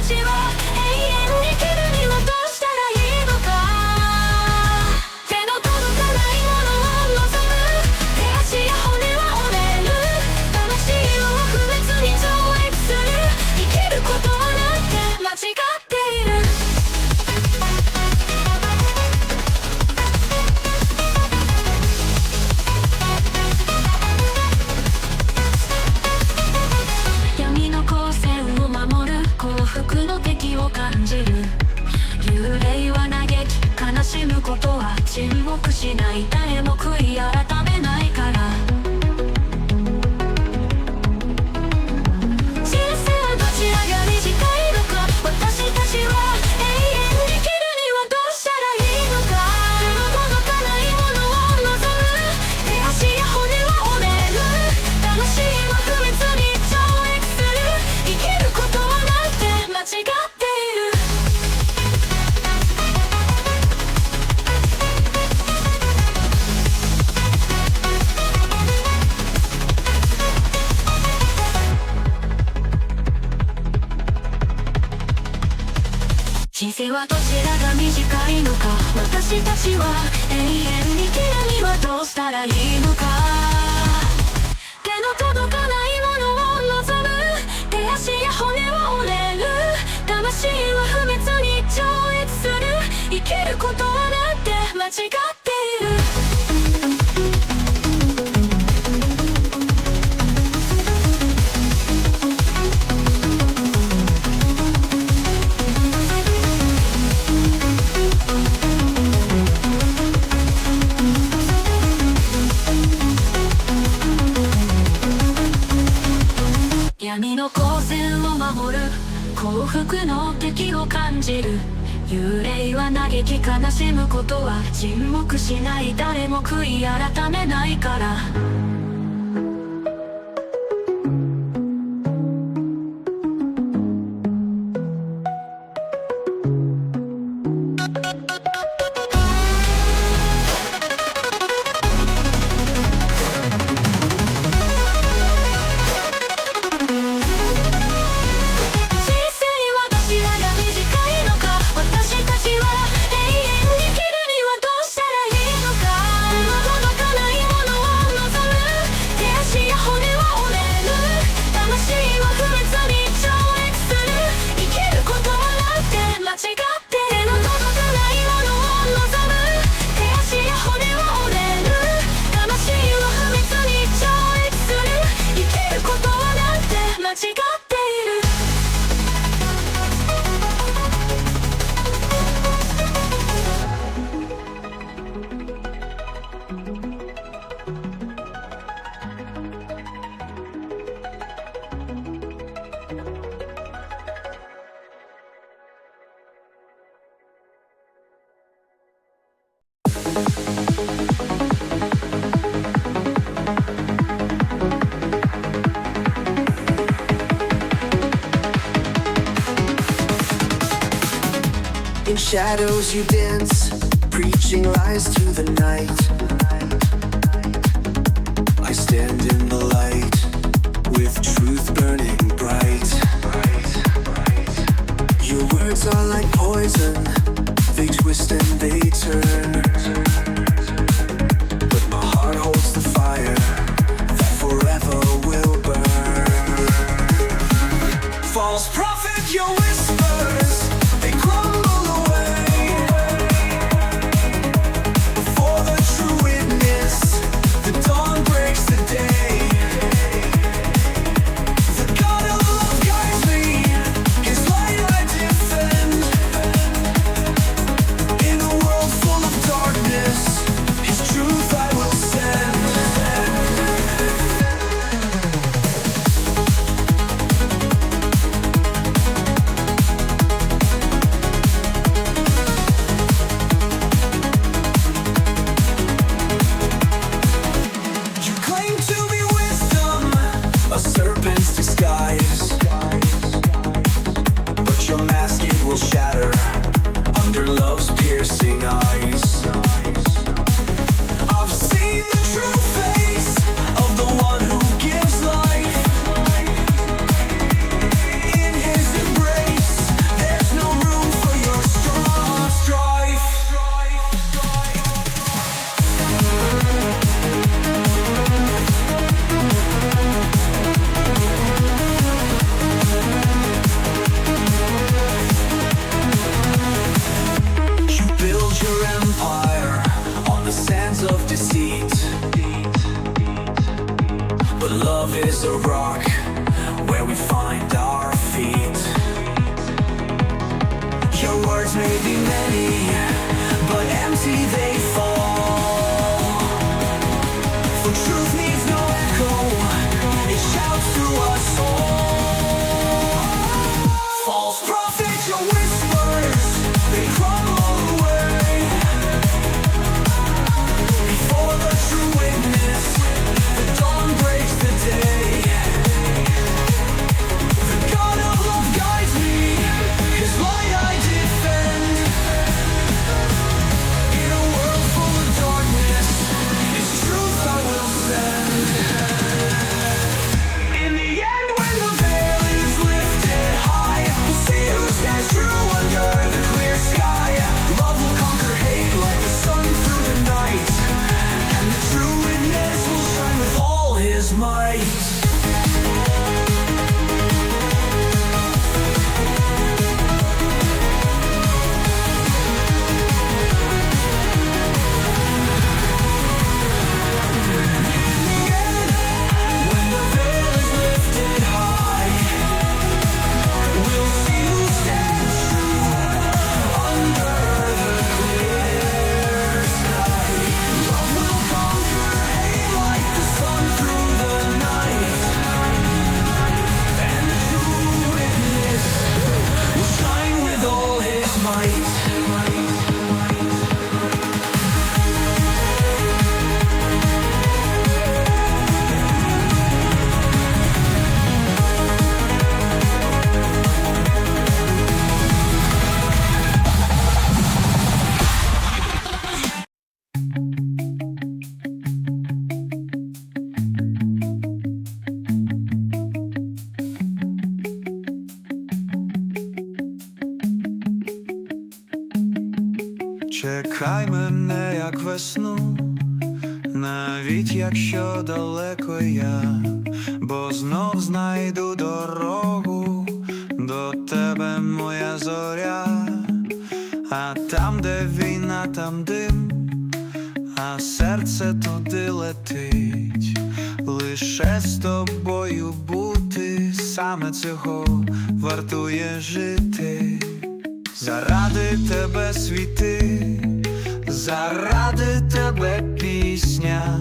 ちは永遠に生きるにはどうしたらいいのか。手の届かないものを望む。手足や骨は折れる。魂を不滅に超越する。生きることはなんて間違っている。闇の光線を守る幸福の敵を感じる。幽霊は嘆き悲しむことは沈黙しない。誰も悔い改めないから。人生はどちらが短いのか。私たちは永遠に生きるにはどうしたらいいのか。手の届かないものを望む。手足や骨は折れる。魂は不滅に超越する。生きることはなんて間違っている。人生はどちらが短いのか。私たちは永遠に生きるにはどうしたらいいのか。手の届かないものを望む。手足や骨は折れる。魂は不滅に超越する。生きることはなんて間違っている。闇の光線を守る幸福の敵を感じる。幽霊は嘆き悲しむことは沈黙しない。誰も悔い改めないから。In shadows you dance, preaching lies to the night. I stand in the light, with truth burning bright. Your words are like poison, they twist and they turn. But my heart holds the fire that forever will burn. False prophet, your whispers, they crumble away before the true witness. The dawn breaks the day. The God of love guides me, His light I defend. In a world full of darkness, His truth I will send. You claim to be wisdom, a serpent's disguise. But your mask it will shatter under love's piercing eyes. I've seen the true face of the one who gives life. In His embrace, love is a rock where we find our feet. Your words may be many, but empty they fall. For truth needs no echo, it shouts through us all. False prophet, your whispers, they crumble away before the true witness. The dawn breaks the day. The God of love guides me, His light I defend. In a world full of darkness, His truth I will send. In the end, when the veil is lifted high, we'll see who stands true under the clear sky. Love will conquer hate like the sun through the night, and the true witness will shine with all his might. When the veil is lifted high, we'll see who stands true under the clear sky. Love will conquer hate like the sun through the night, and the true witness will shine with all his might. Чекай мене, як весну, навіть якщо далеко я, бо знов знайду дорогу до тебе, моя зоря. А там, де війна, там дим, а серце туди летить. Лише з тобою бути, саме цього вартує жити. Заради тебе світи, заради тебе пісня,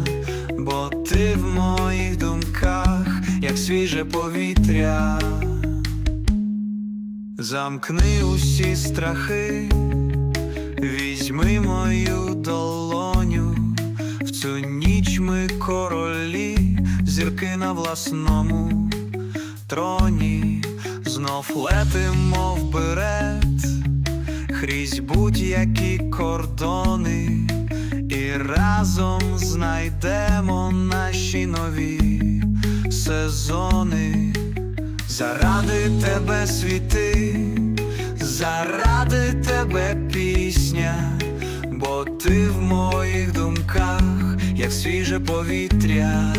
бо ти в моїх думках, як свіже повітря. Замкни усі страхи, візьми мою долоню. В цю ніч ми королі, зірки на власному троні. Знов летимо вперед, крізь будь-які кордони, і разом знайдемо наші нові сезони. Заради тебе світи, заради тебе пісня, бо ти в моїх думках, як свіже повітря.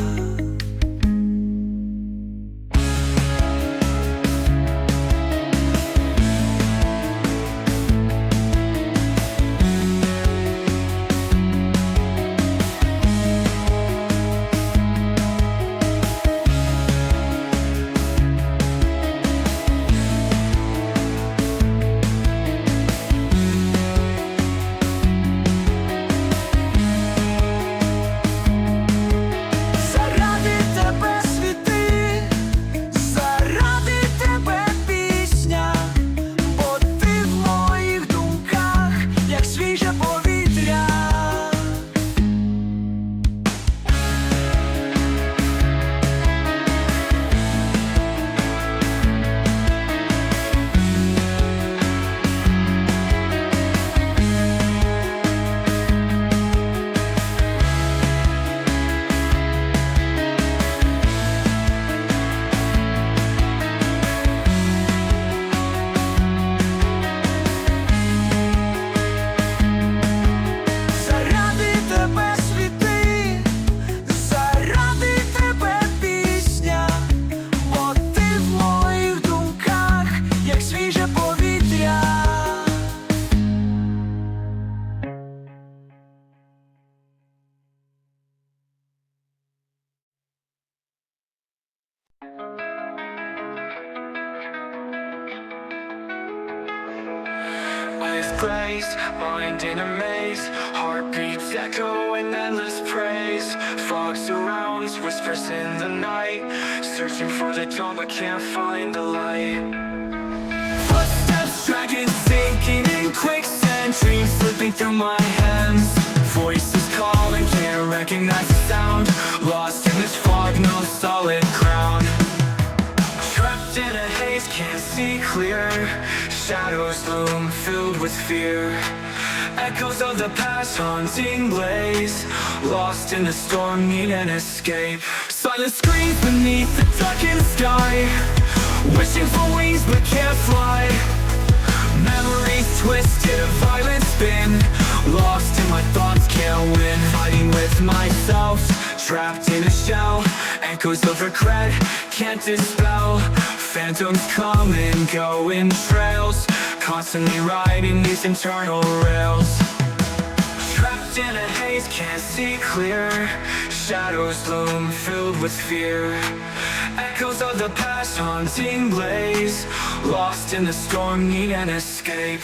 Заради place, mind in a maze, heartbeats echo in endless praise. Fog surrounds, whispers in the night, searching for the dawn but can't find the light. Footsteps dragging, sinking in quicksand, dreams slipping through my hands. Voices calling, can't recognize the sound, lost in this fog, no solid ground. Trapped in a haze, can't see clear, shadows loom, filled with fear. Echoes of the past haunting blaze, lost in the storm, need an escape. Silence screams beneath the darkened sky, wishing for wings but can't fly. Memories twisted, a violent spin, lost in my thoughts, can't win. Fighting with myself, trapped in a shell, echoes of regret, can't dispel. Phantoms come and go in trails, constantly riding these internal rails. Trapped in a haze, can't see clear, shadows loom, filled with fear. Echoes of the past haunting blaze, lost in the storm, need an escape.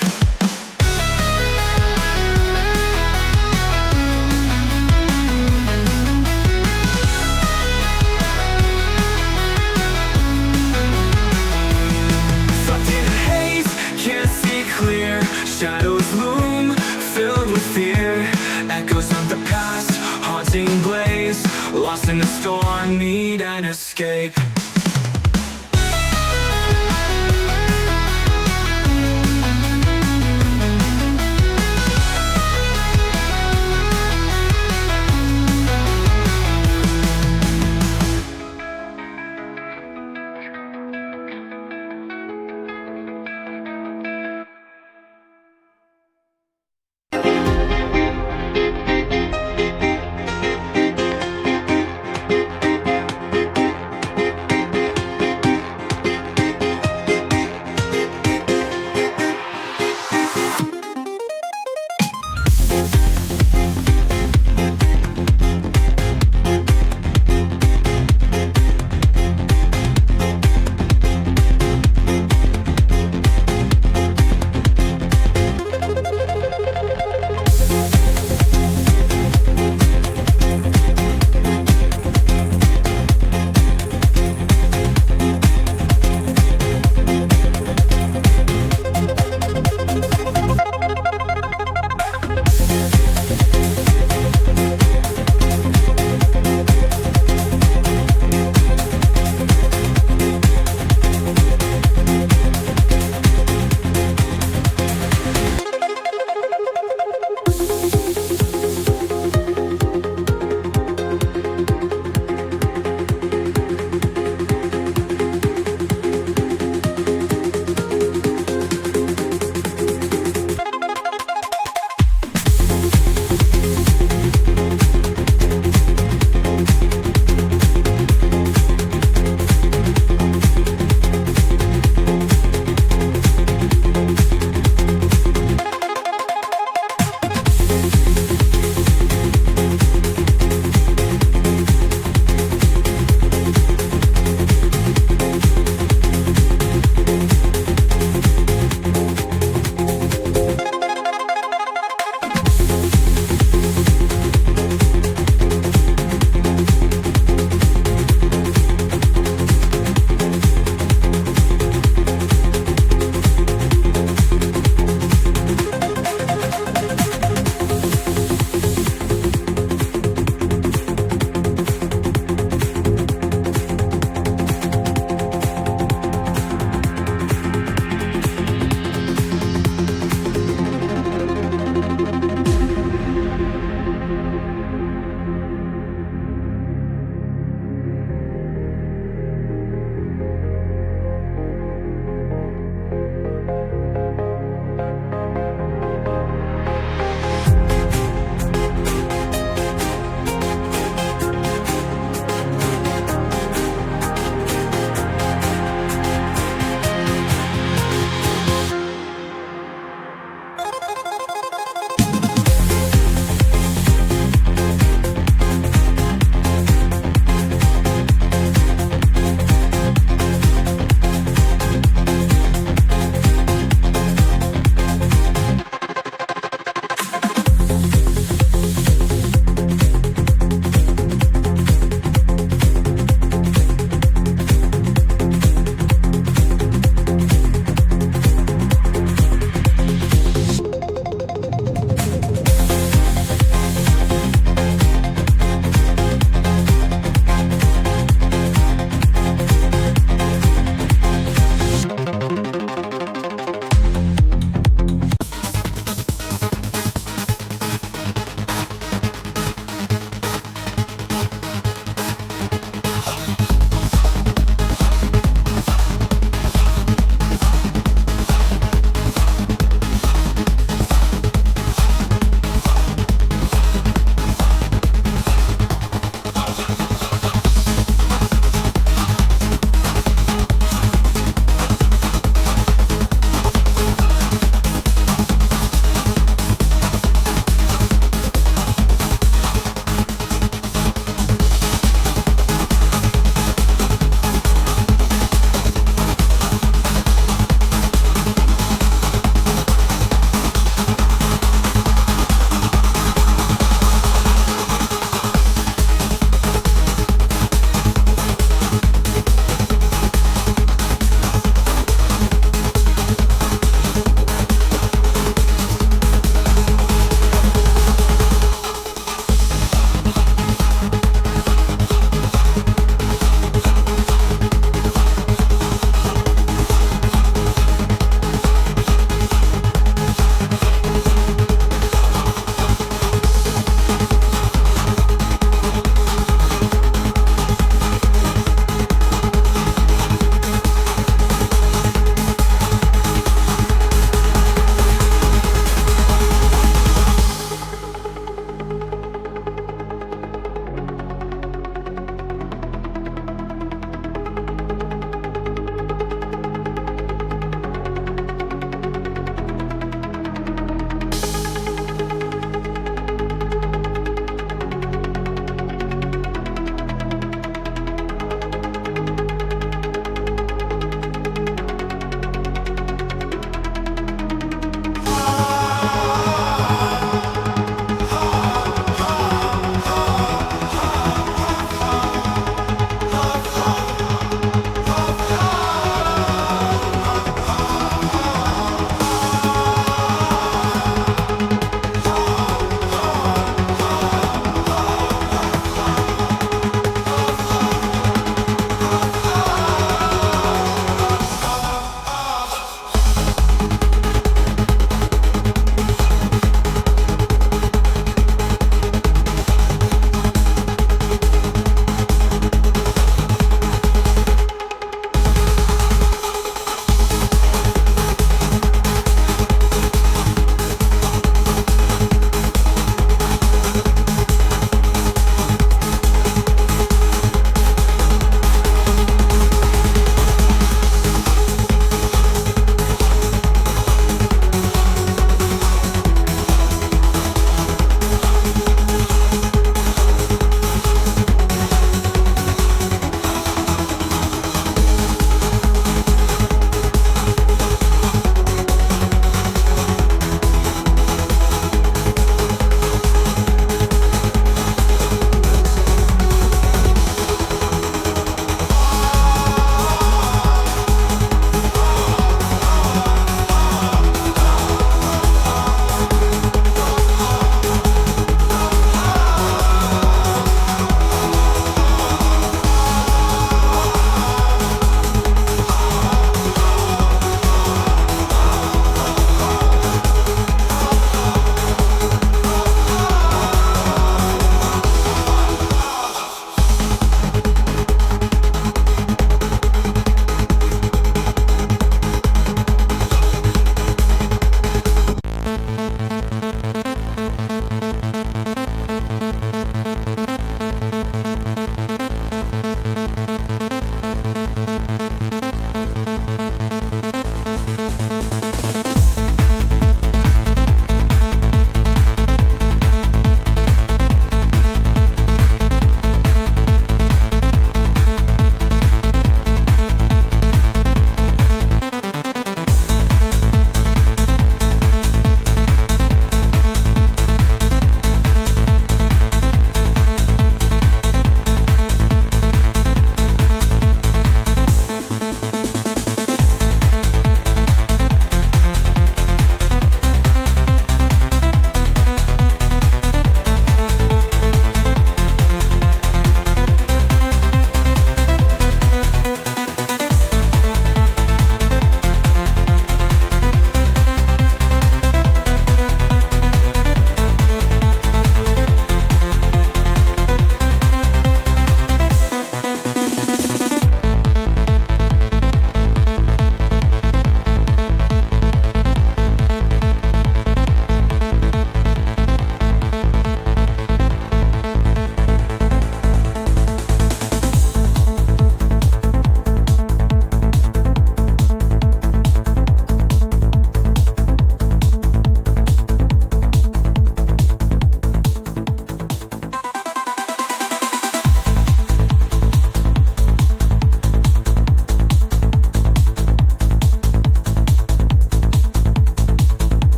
Clear, shadows loom, filled with fear. Echoes of the past, haunting blaze, lost in the storm, need an escape.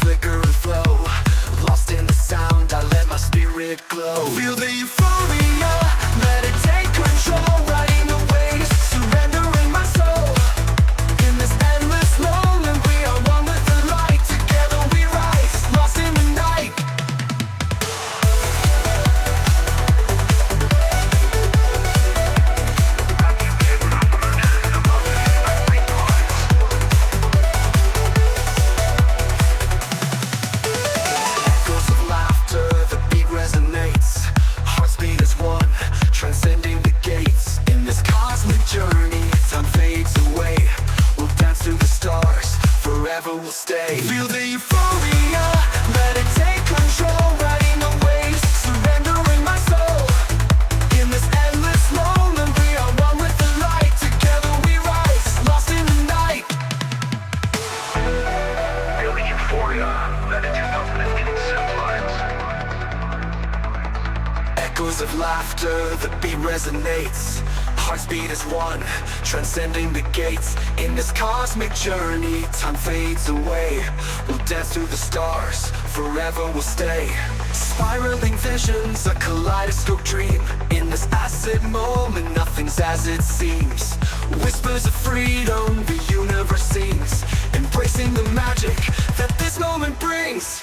flicker and flow. Lost in the sound, I let my spirit glow. Feel the euphoria, let it take control. Riding the waves, surrendering my soul. In this endless moment, we are one with the light. Together we rise, lost in the night. Echoes of laughter, the beat resonates. Hearts beat as one, transcending the gates. In this cosmic journey, time fades away. We'll dance to the stars, forever we'll stay. Feel the euphoria, let it take control. Riding the waves, surrendering my soul. In this endless moment, we are one with the light. Together we rise, lost in the night. Feel the euphoria that the 2015 symbolize. Echoes of laughter, the beat resonates. Hearts beat as one, transcending the gates. In this cosmic journey, time fades away. We'll dance through the stars, forever we'll stay. Spiraling visions, a kaleidoscope dream. In this acid moment, nothing's as it seems. Whispers of freedom, the universe sings. Embracing the magic that this moment brings.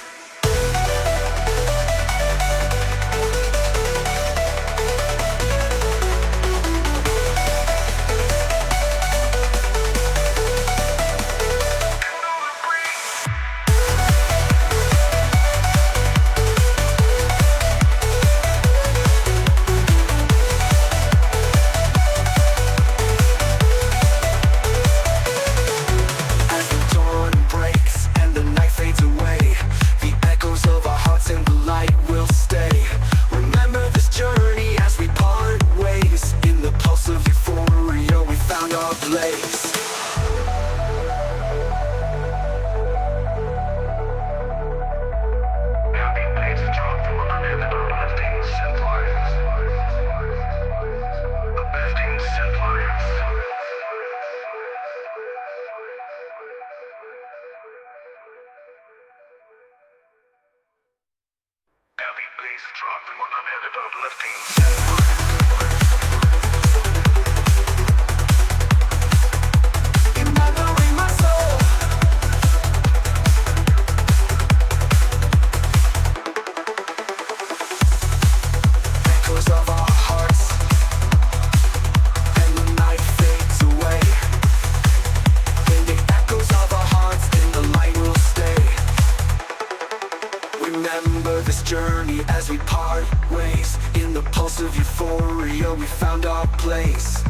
As the dawn breaks and the night fades away, the echoes of our hearts in the light will stay. Remember this journey as we part ways. In the pulse of euphoria, we found our place. Happy beats drop from underneath the uplifting synthwave. Uplifting synthwave. Happy beats drop from underneath the uplifting Remembering my soul. Echoes of our hearts, and the night fades away. In the echoes of our hearts, in the light we'll stay. Remember this journey as we part ways. In the pulse of euphoria, we found our place.